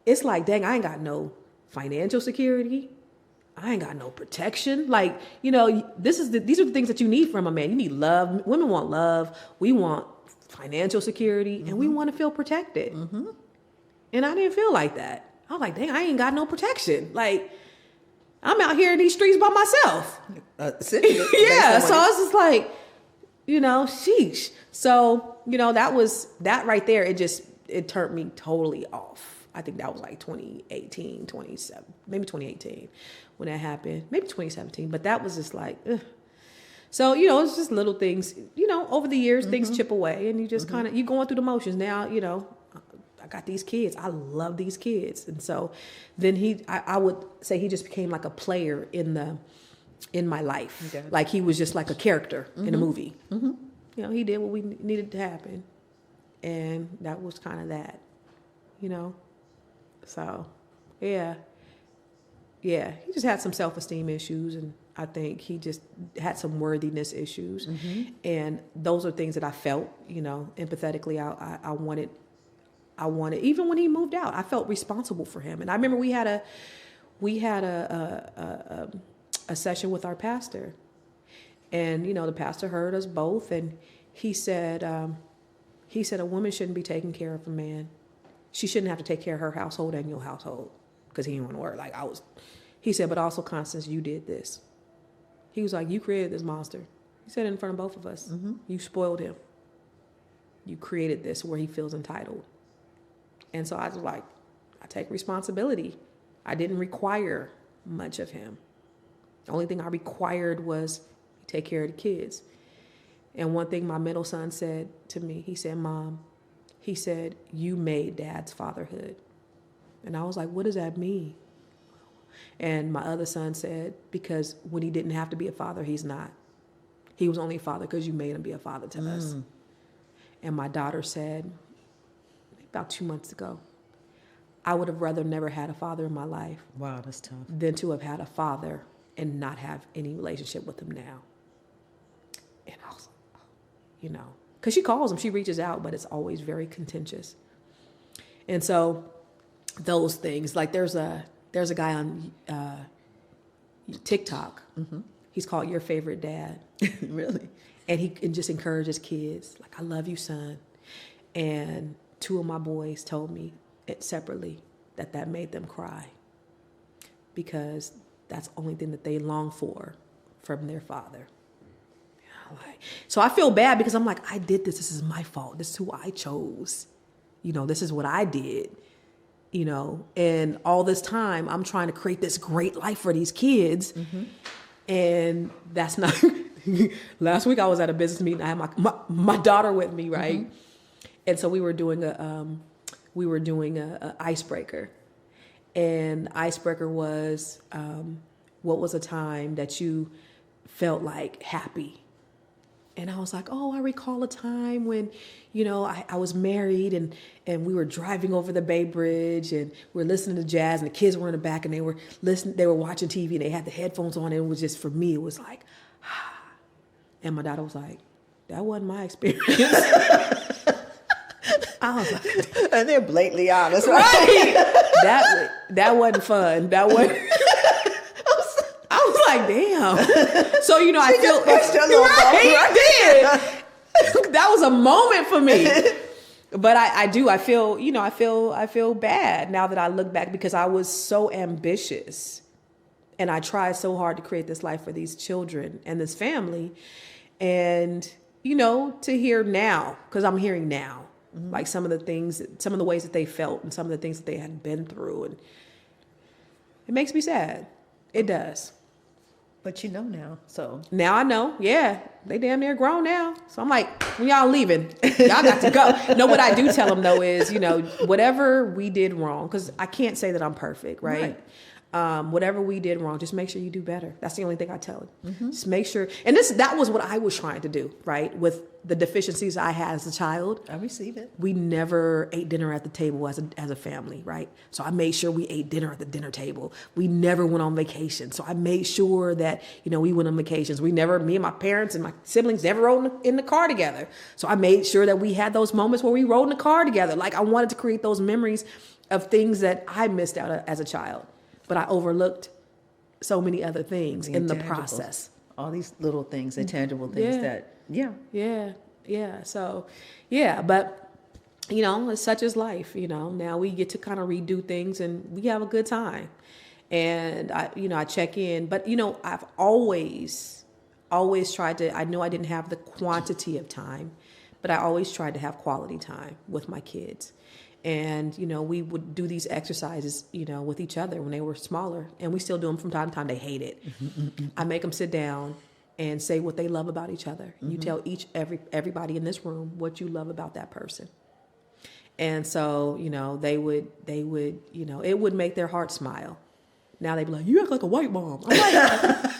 it's like, dang, I ain't got no financial security. I ain't got no protection. Like, these are the things that you need from a man. You need love. Women want love. We want financial security. And we want to feel protected. And I didn't feel like that. I was like, dang, I ain't got no protection. Like, I'm out here in these streets by myself. Yeah. So I was just like, sheesh. So, that right there, it turned me totally off. I think that was like 2018, 2018 when that happened. Maybe 2017. But that was just like, ugh. So, it's just little things, over the years, things chip away, and you just kind of, you going through the motions now, I got these kids. I love these kids. And so then I would say he just became like a player in my life. Okay. Like he was just like a character in a movie. He did what we needed to happen. And that was kind of that, So, yeah. Yeah. He just had some self-esteem issues, and I think he just had some worthiness issues. And those are things that I felt, empathetically. I wanted, even when he moved out, I felt responsible for him. And I remember we had a session with our pastor, and the pastor heard us both, and he said a woman shouldn't be taking care of a man. She shouldn't have to take care of her household and your household, because he didn't want to work. He said, but also, Constance, you did this. He was like, you created this monster. He said it in front of both of us. You spoiled him. You created this where he feels entitled. And so I was like, I take responsibility. I didn't require much of him. The only thing I required was take care of the kids. And one thing my middle son said to me, he said, Mom, you made Dad's fatherhood. And I was like, what does that mean? And my other son said, because when he didn't have to be a father, he's not. He was only a father because you made him be a father to us. And my daughter said, about 2 months ago, I would have rather never had a father in my life. Wow, that's tough. Than to have had a father and not have any relationship with him now. And I was like, you know, because she calls him, she reaches out, but it's always very contentious. And so those things, like there's a guy on TikTok. Mm-hmm. He's called Your Favorite Dad. Really? And he just encourages kids, like, I love you, son. And 2 of my boys told me it separately that made them cry, because that's the only thing that they long for from their father. So I feel bad because I'm like, I did this. This is my fault. This is who I chose. You know, this is what I did. You know, and all this time I'm trying to create this great life for these kids. Mm-hmm. And that's not. Last week I was at a business meeting. I had my daughter with me, right? Mm-hmm. And so we were doing a icebreaker. And icebreaker was, what was a time that you felt like happy? And I was like, oh, I recall a time when, you know, I was married and we were driving over the Bay Bridge and we were listening to jazz and the kids were in the back and they were watching TV and they had the headphones on and it was just, for me, it was like, ah. And my daughter was like, that wasn't my experience. I was like, and they're blatantly honest, right? That wasn't fun. That wasn't. I was like, damn. So, you know, I feel right. That was a moment for me. But I feel bad now that I look back, because I was so ambitious and I tried so hard to create this life for these children and this family. And, you know, to hear now, because I'm hearing now, mm-hmm. like some of the ways that they felt and some of the things that they had been through. And it makes me sad. It does. But you know now, so. Now I know, yeah. They damn near grown now. So I'm like, when y'all leaving, y'all got to go. No, what I do tell them, though, is, you know, whatever we did wrong, because I can't say that I'm perfect, right? Whatever we did wrong, just make sure you do better. That's the only thing I tell them. Mm-hmm. Just make sure. And that was what I was trying to do, right? With the deficiencies I had as a child. I receive it. We never ate dinner at the table as a family, right? So I made sure we ate dinner at the dinner table. We never went on vacation. So I made sure that, you know, we went on vacations. Me and my parents and my siblings never rode in the car together. So I made sure that we had those moments where we rode in the car together. Like, I wanted to create those memories of things that I missed out as a child. But I overlooked so many other things in the process. All these little things, intangible things Yeah. So, yeah, but, you know, it's such as life, you know. Now we get to kind of redo things and we have a good time. And, I check in. But, you know, I've always tried to, I know I didn't have the quantity of time, but I always tried to have quality time with my kids. And, you know, we would do these exercises, you know, with each other when they were smaller. And we still do them from time to time. They hate it. I make them sit down and say what they love about each other. Mm-hmm. You tell everybody in this room what you love about that person. And so, you know, they would, you know, it would make their heart smile. Now they'd be like, you act like a white mom. I'm like,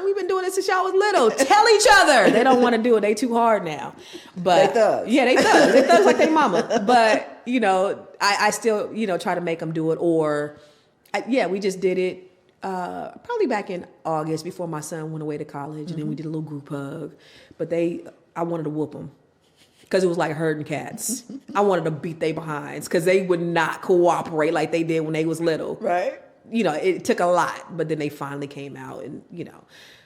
we've been doing this since y'all was little. Tell each other. They don't want to do it. They too hard now. But they thugs. Yeah, they thugs. They thugs like they mama. But, you know, I still, you know, try to make them do it. Or, we just did it probably back in August before my son went away to college. Mm-hmm. And then we did a little group hug. But I wanted to whoop them because it was like herding cats. I wanted to beat their behinds because they would not cooperate like they did when they was little. Right. You know, it took a lot, but then they finally came out and, you know,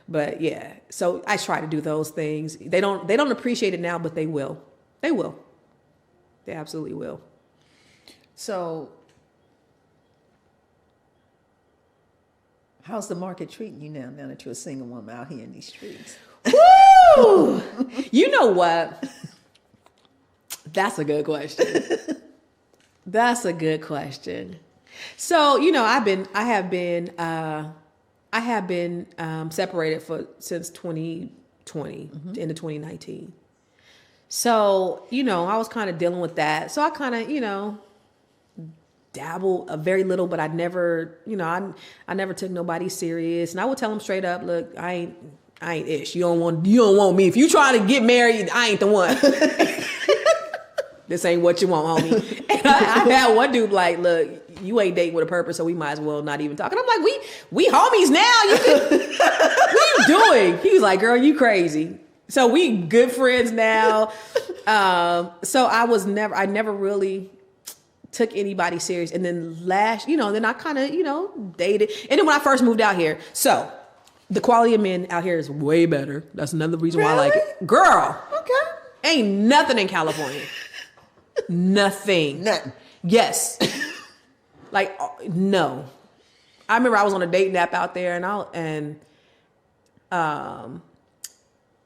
but yeah. So I try to do those things. They don't appreciate it now, but they will. They will. They absolutely will. So how's the market treating you now that you're a single woman out here in these streets? Woo! You know what? That's a good question. That's a good question. So, you know, I have been separated since 2020 mm-hmm. into 2019. So, you know, I was kind of dealing with that. So I kind of, you know, dabbled a very little, but I never, you know, I never took nobody serious. And I would tell them straight up, look, I I ain't ish. You don't want me. If you trying to get married, I ain't the one. This ain't what you want, homie. And I had one dude like, look, you ain't dating with a purpose, so we might as well not even talk. And I'm like, we homies now. What are you doing? He was like, girl, you crazy. So we good friends now. So I never really took anybody serious. And then then I kind of, dated. And then when I first moved out here, so the quality of men out here is way better. That's another reason why I like it. Girl. Okay. Ain't nothing in California. Nothing. Yes. Like, no. I remember I was on a dating app out there and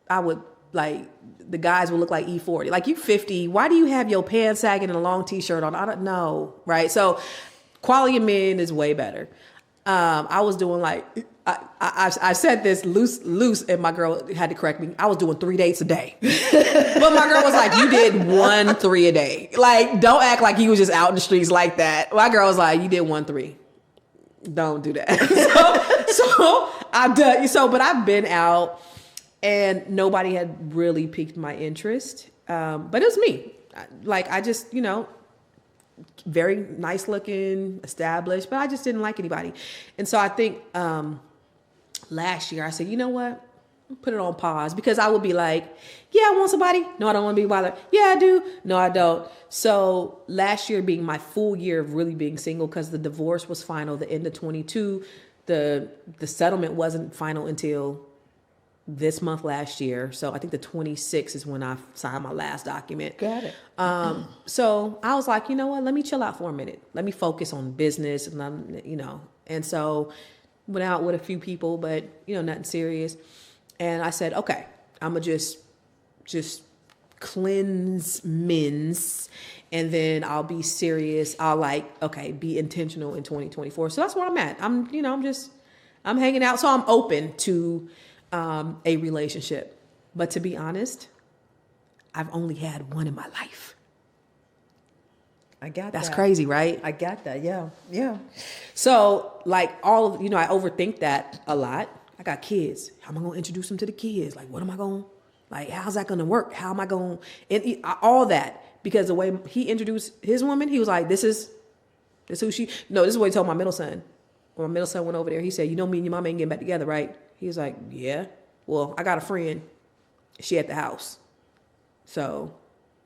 I would like, the guys would look like E40. Like, you 50, why do you have your pants sagging and a long t-shirt on? I don't know. Right. So quality of men is way better. I was doing like, I said this loose, and my girl had to correct me. I was doing 3 dates a day. But my girl was like, you did 1-3 a day. Like, don't act like you was just out in the streets like that. My girl was like, you did 1-3. Don't do that. So I've done, but I've been out and nobody had really piqued my interest. But it was me. Like, I just, very nice looking, established, but I just didn't like anybody. And so I think, last year I said, you know what? Put it on pause, because I would be like, yeah, I want somebody. No, I don't want to be bothered. Yeah, I do. No, I don't. So last year being my full year of really being single, because the divorce was final the end of 22. The settlement wasn't final until this month last year. So I think the 26th is when I signed my last document. Got it. So I was like, you know what? Let me chill out for a minute. Let me focus on business, and and so went out with a few people, but nothing serious. And I said, okay, I'm gonna just cleanse men's, and then I'll be serious. I'll be intentional in 2024. So that's where I'm at. I'm hanging out. So I'm open to a relationship. But to be honest, I've only had one in my life. I got That's that. crazy, right? I got that. Yeah. Yeah. So I overthink that a lot. I got kids. How am I going to introduce them to the kids? Like, what am I going to, how's that going to work? How am I going to, all that. Because the way he introduced his woman, he was like, this is what he told my middle son. When my middle son went over there, he said, me and your mama ain't getting back together, right? He was like, yeah. Well, I got a friend. She at the house. So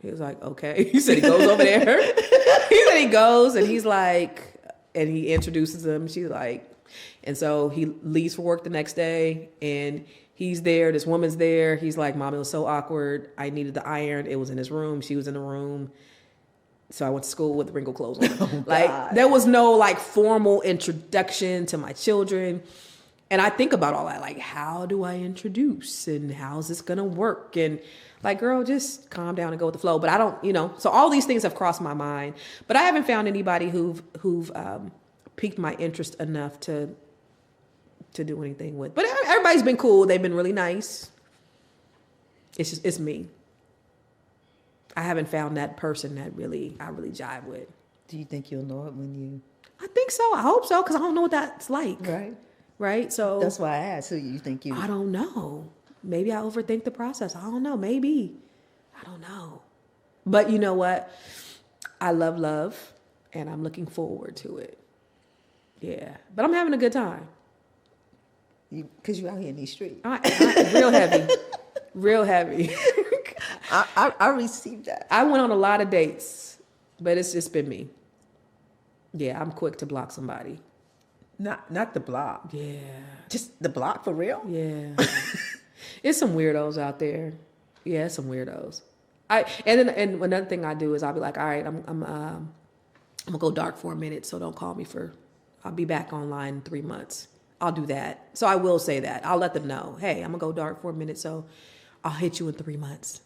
he was like, okay. He said he goes over there. He said he goes, and he's like, and he introduces them. She's like, and so he leaves for work the next day, and he's there. This woman's there. He's like, Mom, it was so awkward. I needed the iron. It was in his room. She was in the room. So I went to school with wrinkled clothes on. There was no formal introduction to my children. And I think about all that, how do I introduce, and how's this gonna work? And girl, just calm down and go with the flow. But I don't, so all these things have crossed my mind, but I haven't found anybody who've piqued my interest enough to do anything with. But everybody's been cool. They've been really nice. It's me. I haven't found that person that I really jive with. Do you think you'll know it when you? I think so. I hope so, because I don't know what that's like. Right. So that's why I asked who you think you. I don't know. Maybe I overthink the process. I don't know. Maybe. I don't know. But you know what? I love, and I'm looking forward to it. Yeah. But I'm having a good time. Because you're out here in these streets. Real heavy. Real heavy. I received that. I went on a lot of dates, but it's just been me. Yeah, I'm quick to block somebody. Not the block. Yeah. Just the block for real? Yeah. It's some weirdos out there. Yeah, it's some weirdos. And another thing I do is I'll be like, all right, I'm gonna go dark for a minute, so don't call me I'll be back online in 3 months. I'll do that. So I will say that. I'll let them know, hey, I'm gonna go dark for a minute, so I'll hit you in 3 months.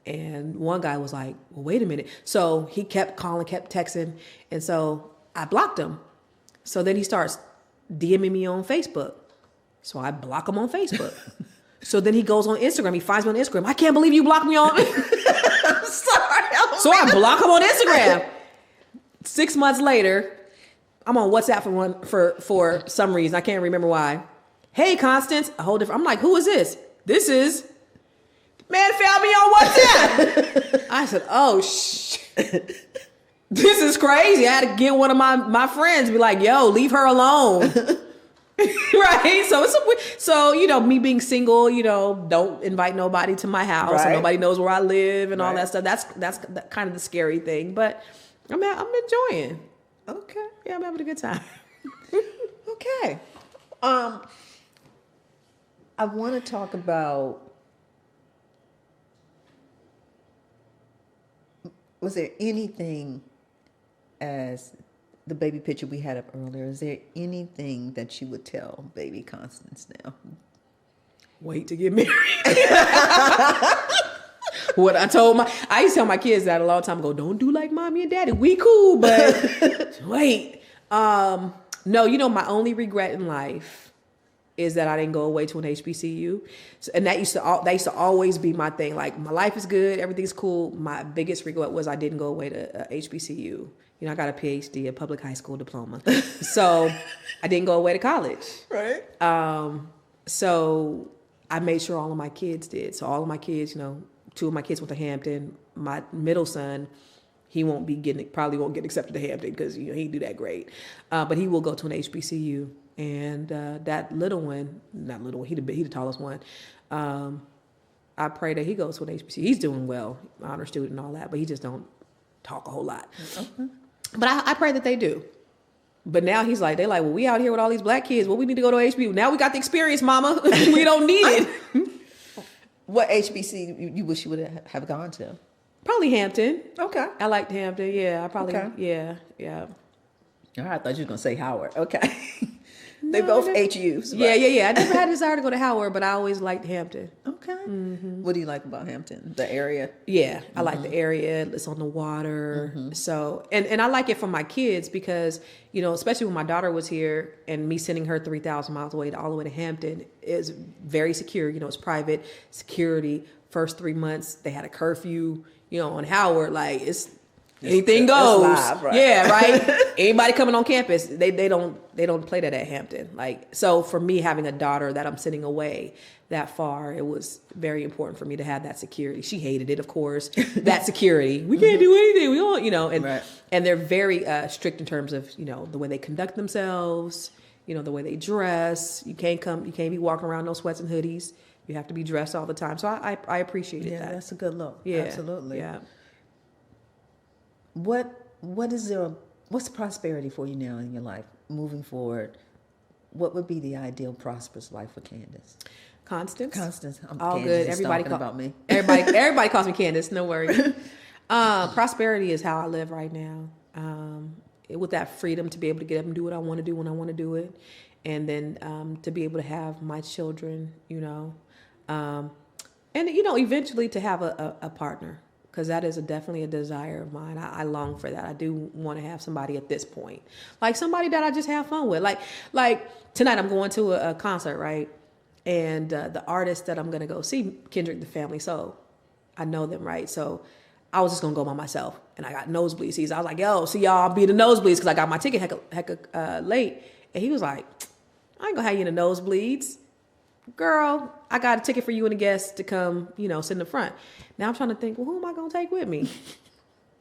And one guy was like, well, wait a minute. So he kept calling, kept texting, and so I blocked him. So then he starts DMing me on Facebook. So I block him on Facebook. So then he goes on Instagram. He finds me on Instagram. I can't believe you blocked me on. I'm sorry. So I block him on Instagram. 6 months later, I'm on WhatsApp for some reason. I can't remember why. Hey, Constance, a whole different. I'm like, who is this? This is man found me on WhatsApp. I said, oh shit. This is crazy. I had to get one of my friends be like, yo, leave her alone. Right? So me being single, don't invite nobody to my house. Right. And nobody knows where I live and all Right. that stuff. That's kind of the scary thing. But I'm enjoying. Okay. Yeah, I'm having a good time. Okay. I want to talk about, was there anything, as the baby picture we had up earlier, is there anything that you would tell baby Constance now? Wait to get married. What I used to tell my kids that a long time ago, don't do like mommy and daddy. We cool, but wait. No, my only regret in life is that I didn't go away to an HBCU. And that used to always be my thing. Like, my life is good, everything's cool. My biggest regret was I didn't go away to HBCU. I got a PhD, a public high school diploma. So I didn't go away to college. Right. So I made sure all of my kids did. So all of my kids, 2 of my kids went to Hampton. My middle son, he probably won't get accepted to Hampton because he didn't do that great. But he will go to an HBCU. And that little one, not little one, he the tallest one. I pray that he goes to an HBCU. He's doing well, honor student and all that, but he just don't talk a whole lot. Okay. But I pray that they do. But now they're like, well, we out here with all these black kids. Well, we need to go to HBCU. Now we got the experience, mama. We don't need it. What HBC you wish you would have gone to? Probably Hampton. Okay. I liked Hampton. Yeah, Okay. Yeah. All right, I thought you were going to say Howard. Okay. They both HUs. Right? Yeah. I never had a desire to go to Howard, but I always liked Hampton. Okay. Mm-hmm. What do you like about Hampton? The area? Yeah, I like the area. It's on the water. Mm-hmm. So, and I like it for my kids because, especially when my daughter was here and me sending her 3,000 miles away all the way to Hampton is very secure. It's private security. First 3 months, they had a curfew, on Howard. Like, anything goes. Live, right? Yeah, right. Anybody coming on campus, they don't play that at Hampton. Like, so for me having a daughter that I'm sending away that far, it was very important for me to have that security. She hated it, of course. That security. We can't do anything. We don't, and right. And they're very strict in terms of the way they conduct themselves. The way they dress. You can't be walking around no sweats and hoodies. You have to be dressed all the time. So I appreciated that. Yeah, that's a good look. Yeah, absolutely. Yeah. What's prosperity for you now in your life moving forward? What would be the ideal prosperous life for Candace? Constance, all Candace good. Everybody about me. Everybody calls me Candace. No worries. Prosperity is how I live right now. With that freedom to be able to get up and do what I want to do when I want to do it, and then to be able to have my children, and eventually to have a partner. Because that is definitely a desire of mine. I long for that. I do want to have somebody at this point, like somebody that I just have fun with. Like tonight, I'm going to a concert, right? And the artist that I'm going to go see, Kendrick the Family Soul, I know them, right? So I was just going to go by myself, and I got nosebleed seats. I was like, "Yo, see y'all, I'll be the nosebleeds," because I got my ticket hecka late. And he was like, "I ain't gonna have you in the nosebleeds. Girl, I got a ticket for you and a guest to come, sit in the front." Now I'm trying to think, well, who am I going to take with me?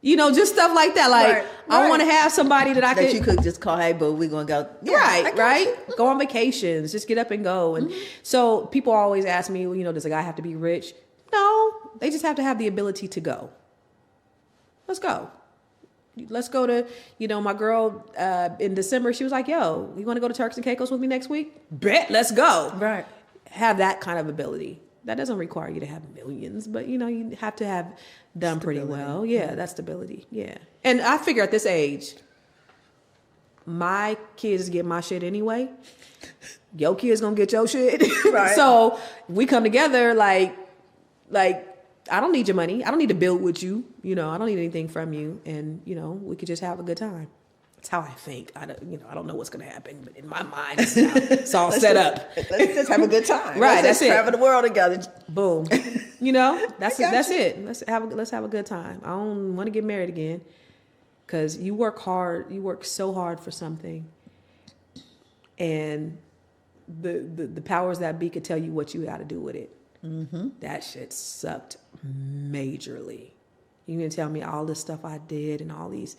Just stuff like that. Like, right. I want to have somebody that you could just call, hey, boo, we're going to go. Yeah, right? Go on vacations. Just get up and go. And so people always ask me, does a guy have to be rich? No, they just have to have the ability to go. Let's go. Let's go to, my girl in December, she was like, yo, you want to go to Turks and Caicos with me next week? Bet, let's go. Right. Have that kind of ability. That doesn't require you to have millions, but you have to have done stability. Pretty well. Yeah, that's stability. Yeah. And I figure at this age, my kids get my shit anyway. Your kids gonna get your shit. Right. So we come together like I don't need your money. I don't need to build with you. I don't need anything from you. And, we could just have a good time. That's how I think. I don't know what's going to happen, but in my mind, it's all set up. Let's just have a good time. Right, that's it. Travel the world together. Boom. That's it. Let's have a good time. I don't want to get married again because you work hard. You work so hard for something, and the powers that be could tell you what you got to do with it. Mm-hmm. That shit sucked majorly. You can tell me all this stuff I did and all these,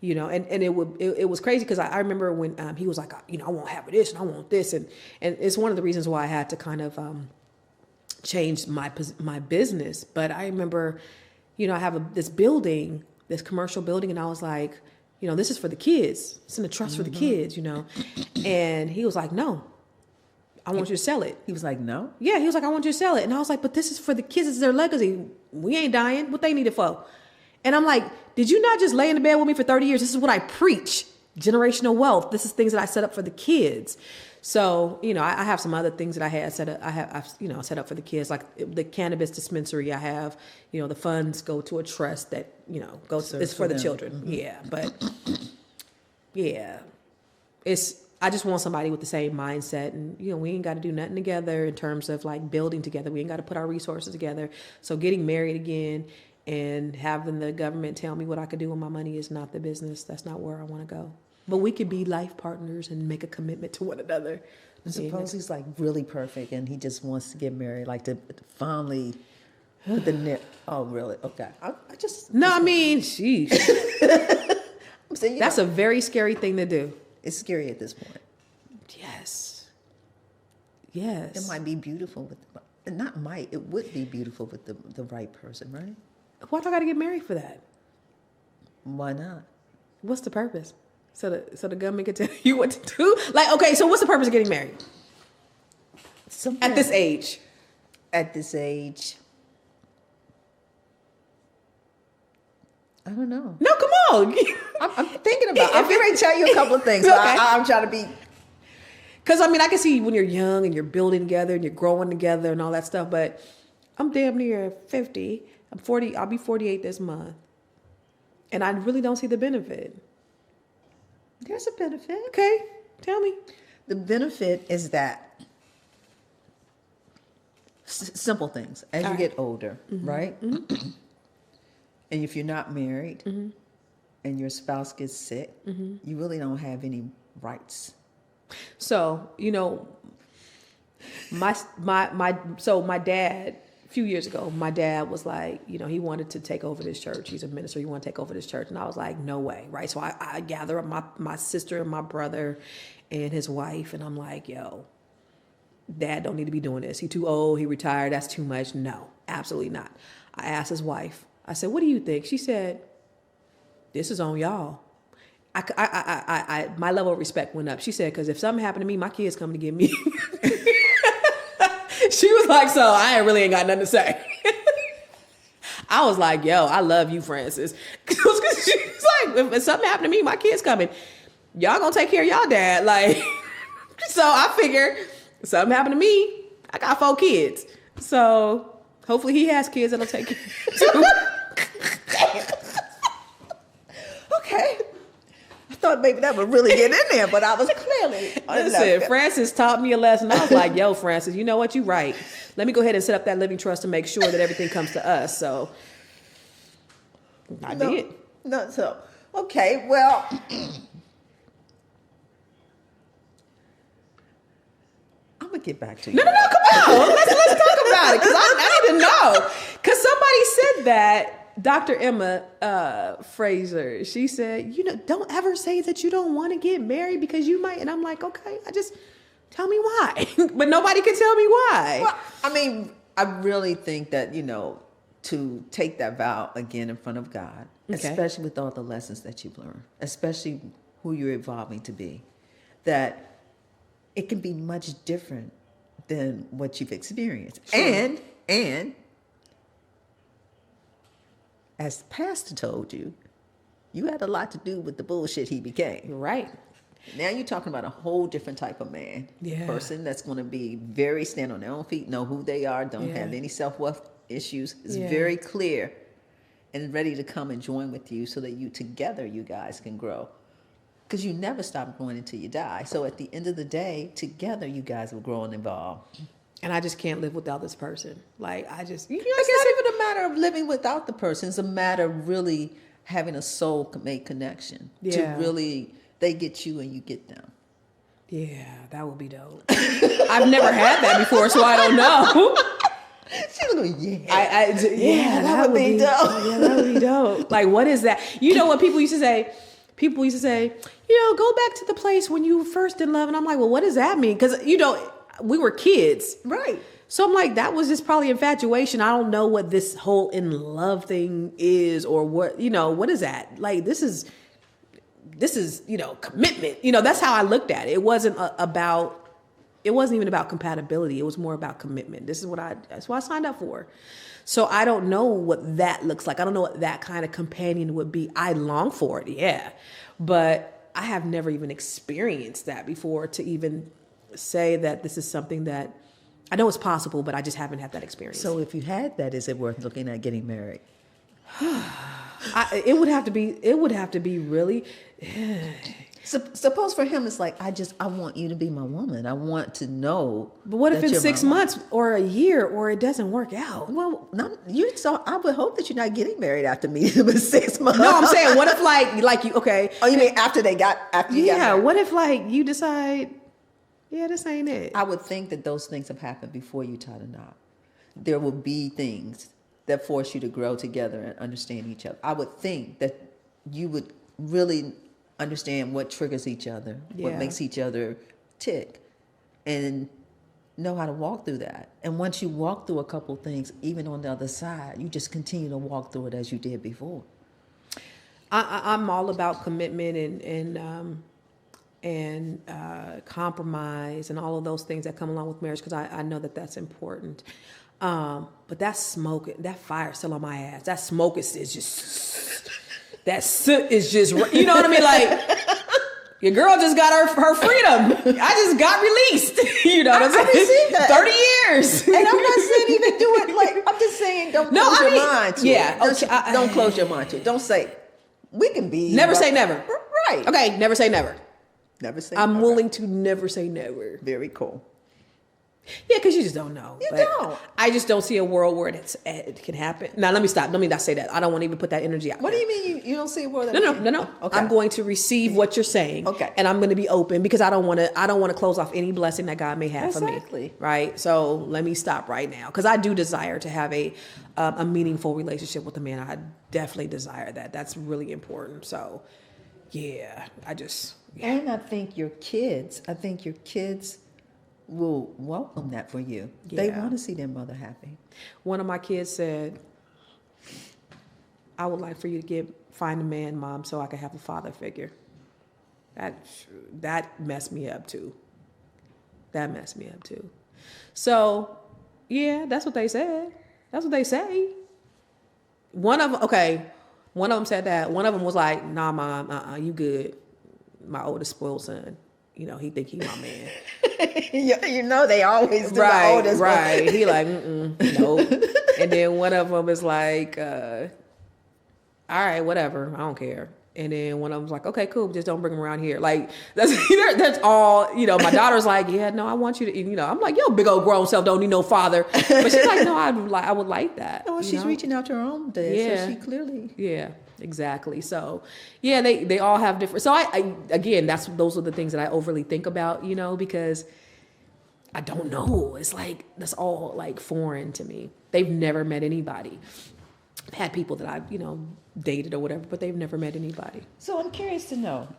and it was crazy because I remember when he was like, I won't have this and I want this, and it's one of the reasons why I had to kind of change my business. But I remember, I have this building, this commercial building, and I was like, this is for the kids. It's in the trust for the kids, And he was like, no, I want you to sell it. He was like, no? Yeah, he was like, I want you to sell it. And I was like, but this is for the kids. It's their legacy. We ain't dying. What they need it for? And I'm like, did you not just lay in the bed with me for 30 years? This is what I preach. Generational wealth. This is things that I set up for the kids. So, I have some other things that I had set up. I've set up for the kids, like the cannabis dispensary. I have, the funds go to a trust that, goes, it's for the children. Mm-hmm. Yeah. But yeah, I just want somebody with the same mindset, and, we ain't got to do nothing together in terms of like building together. We ain't got to put our resources together. So getting married again and having the government tell me what I could do with my money is not the business. That's not where I want to go. But we could be life partners and make a commitment to one another. And suppose he's like really perfect and he just wants to get married, like to finally put the net. Oh, really? Okay. Sheesh. I'm saying, that's a very scary thing to do. It's scary at this point. Yes. It might be beautiful it would be beautiful with the right person, right? Why do I got to get married for that? Why not? What's the purpose? So the government can tell you what to do? Like, okay, so what's the purpose of getting married? At this age? At this age, I don't know. No, come on. I'm thinking about it. I'm going to tell you a couple of things. Okay. I'm trying to be... Because, I can see when you're young and you're building together and you're growing together and all that stuff, but I'm damn near 50. I'm 40. I'll be 48 this month. And I really don't see the benefit. There's a benefit. Okay, tell me. The benefit is that simple things. As you get older, mm-hmm. right? Mm-hmm. And if you're not married mm-hmm. and your spouse gets sick, mm-hmm. you really don't have any rights. So, my dad, a few years ago, my dad was like, he wanted to take over this church. He's a minister. He wanted to take over this church. And I was like, no way. Right. So I gather up my sister and my brother and his wife. And I'm like, yo, Dad don't need to be doing this. He too old. He retired. That's too much. No, absolutely not. I asked his wife, I said, what do you think? She said, this is on y'all. My level of respect went up. She said, because if something happened to me, my kids come to get me. She was like, so I really ain't got nothing to say. I was like, yo, I love you, Francis. Cause she's like, if something happened to me, my kids coming. Y'all gonna take care of y'all dad. Like, so I figure if something happened to me, I got 4 kids. So hopefully he has kids that'll take care too. Okay. I thought maybe that would really get in there, but I was clearly... Listen, Francis taught me a lesson. I was like, yo, Francis, you know what? You're right. Let me go ahead and set up that living trust to make sure that everything comes to us. So I did. No, so, okay, well... I'm going to get back to you. No, come on. Let's talk about it, because I need to know. Because somebody said that, Dr. Emma Fraser, she said, don't ever say that you don't want to get married because you might. And I'm like, okay, tell me why. But nobody can tell me why. Well, I really think that, to take that vow again in front of God, okay. Especially with all the lessons that you've learned, especially who you're evolving to be, that it can be much different than what you've experienced. Sure. And as the pastor told you, you had a lot to do with the bullshit he became. Right. Now you're talking about a whole different type of man. Yeah. Person that's going to be very stand on their own feet, know who they are, don't have any self-worth issues, is very clear and ready to come and join with you so that you guys can grow. Because you never stop growing until you die. So at the end of the day, together you guys will grow and evolve. And I just can't live without this person. Like, it's not even a matter of living without the person. It's a matter of really having a soul-made connection. Yeah. To really, they get you and you get them. Yeah, that would be dope. I've never had that before, so I don't know. She's going, yeah, that would be dope. Yeah, that would be dope. Like, what is that? You know what people used to say? People used to say, go back to the place when you were first in love. And I'm like, well, what does that mean? Because, we were kids. Right. So I'm like, that was just probably infatuation. I don't know what this whole in love thing is or what, what is that? Like, this is, commitment. That's how I looked at it. It wasn't even about compatibility. It was more about commitment. That's what I signed up for. So I don't know what that looks like. I don't know what that kind of companion would be. I long for it. Yeah. But I have never even experienced that before to even say that this is something that I know it's possible, but I just haven't had that experience. So if you had that, is it worth looking at getting married? It would have to be really. Suppose for him it's like, I want you to be my woman. I want to know. But what if in 6 months or a year or it doesn't work out? Well, I would hope that you're not getting married after meeting him in 6 months. No, I'm saying, what if like you, okay. Oh, you mean after you got married? Yeah, what if you decide, yeah, this ain't it? I would think that those things have happened before you tied a knot. There will be things that force you to grow together and understand each other. I would think that you would really understand what triggers each other, what makes each other tick, and know how to walk through that. And once you walk through a couple things, even on the other side, you just continue to walk through it as you did before. I'm all about commitment and compromise and all of those things that come along with marriage, because I know that that's important. But that smoke, that fire still on my ass. That smoke is just, that soot is just, you know what I mean? Like, your girl just got her freedom. I just got released. You know what I'm saying? I can see that. 30 years. And I'm not saying even do it like, I'm just saying don't close your mind to it. Don't close your mind to it. Don't say, we can be. Never say never. Right. Okay, never say never. Never say I'm never. willing to never say never. Very cool. Yeah, because you just don't know. You don't. I just don't see a world where it can happen. Now, let me stop. Let me not say that. I don't want to even put that energy out What there. do you mean you don't see a world that No. Okay. I'm going to receive what you're saying. Okay. And I'm going to be open because I don't want to close off any blessing that God may have for me. Exactly. Right? So let me stop right now, because I do desire to have a meaningful relationship with a man. I definitely desire that. That's really important. So, yeah, And I think your kids will welcome that for you. Yeah. They want to see their mother happy. One of my kids said, I would like for you to find a man, Mom, so I can have a father figure. That messed me up too. So, yeah, that's what they said. That's what they say. One of them said that. One of them was like, nah, Mom, you good. My oldest spoiled son. He think he my man. They always do. Right, the oldest right. He like, nope. And then one of them is like, all right, whatever. I don't care. And then one of them's like, okay, cool, just don't bring him around here. Like, that's all, my daughter's like, yeah, no, I want you to, I'm like, yo, big old grown self don't need no father. But she's like, no, I would like that. Oh, she's reaching out to her own dad. Yeah. So she clearly. Yeah, exactly. So, yeah, they all have different. So I again, those are the things that I overly think about, because I don't know. It's like, that's all like foreign to me. They've never met anybody. I've had people that I've, dated or whatever, but they've never met anybody. So I'm curious to know,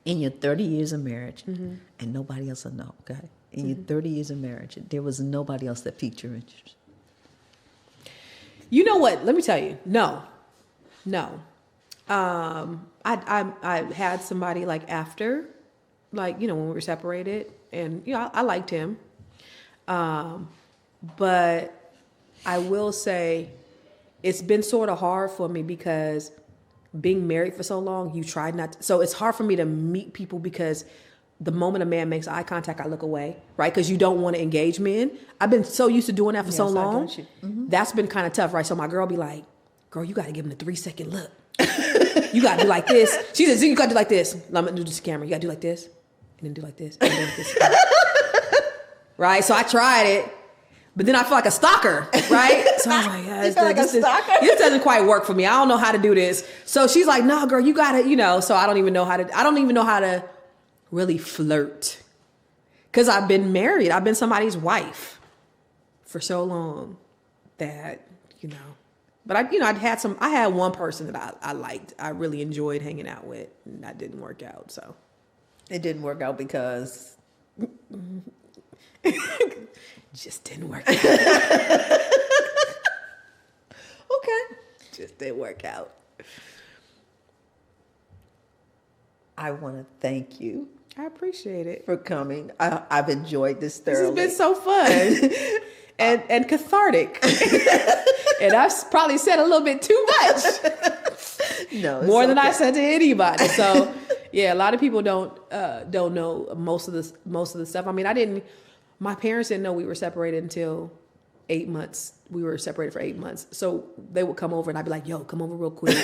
in your 30 years of marriage, and nobody else will know, okay? In your 30 years of marriage, there was nobody else that piqued your interest. You know what? Let me tell you. No. I had somebody like after, like, when we were separated, and, I liked him. But I will say it's been sort of hard for me because being married for so long, you try not to. So it's hard for me to meet people because the moment a man makes eye contact, I look away, right? Because you don't want to engage men. I've been so used to doing that for so long. That's been kind of tough, right? So my girl be like, girl, you got to give him the 3-second look. You got to do like this. She says, you got to do like this. I'm going to do this camera. You got to do like this. And then do like this. And then like this. Right? So I tried it. But then I feel like a stalker, right? So I was like, you feel like a stalker? This doesn't quite work for me. I don't know how to do this. So she's like, no, girl, you got to, so I don't even know how to really flirt. Because I've been married. I've been somebody's wife for so long that, but I had one person that I liked. I really enjoyed hanging out with, and that didn't work out. So it didn't work out because just didn't work out. Okay. Just didn't work out. I want to thank you. I appreciate it For coming. I've enjoyed this thoroughly. This has been so fun and cathartic. And I've probably said a little bit too much. No, more than I said to anybody. So yeah, a lot of people don't know most of the stuff. I mean, my parents didn't know we were separated until 8 months. We were separated for 8 months. So they would come over and I'd be like, yo, come over real quick.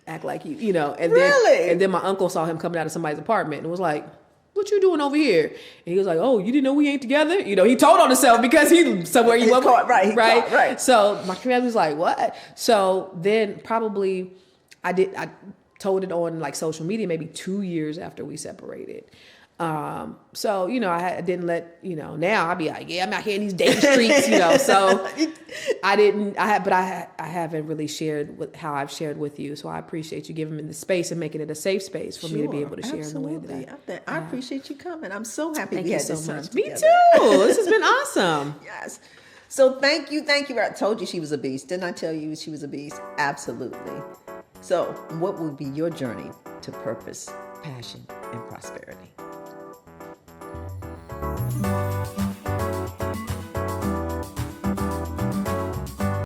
Act like and really? then my uncle saw him coming out of somebody's apartment and was like, what you doing over here? And he was like, oh, you didn't know we ain't together? He told on himself because he's somewhere you went. Right. So my family was like, what? So then probably I told it on like social media maybe 2 years after we separated. So, I didn't let, now I'd be like, yeah, I'm out here in these dating streets, so I haven't really shared with how I've shared with you. So I appreciate you giving me the space and making it a safe space for me to be able to share in the way that I appreciate you coming. I'm so happy Thank we you had so this time much. Me together. too. This has been awesome. Yes. So thank you. I told you she was a beast. Didn't I tell you she was a beast? Absolutely. So what will be your journey to purpose, passion, and prosperity?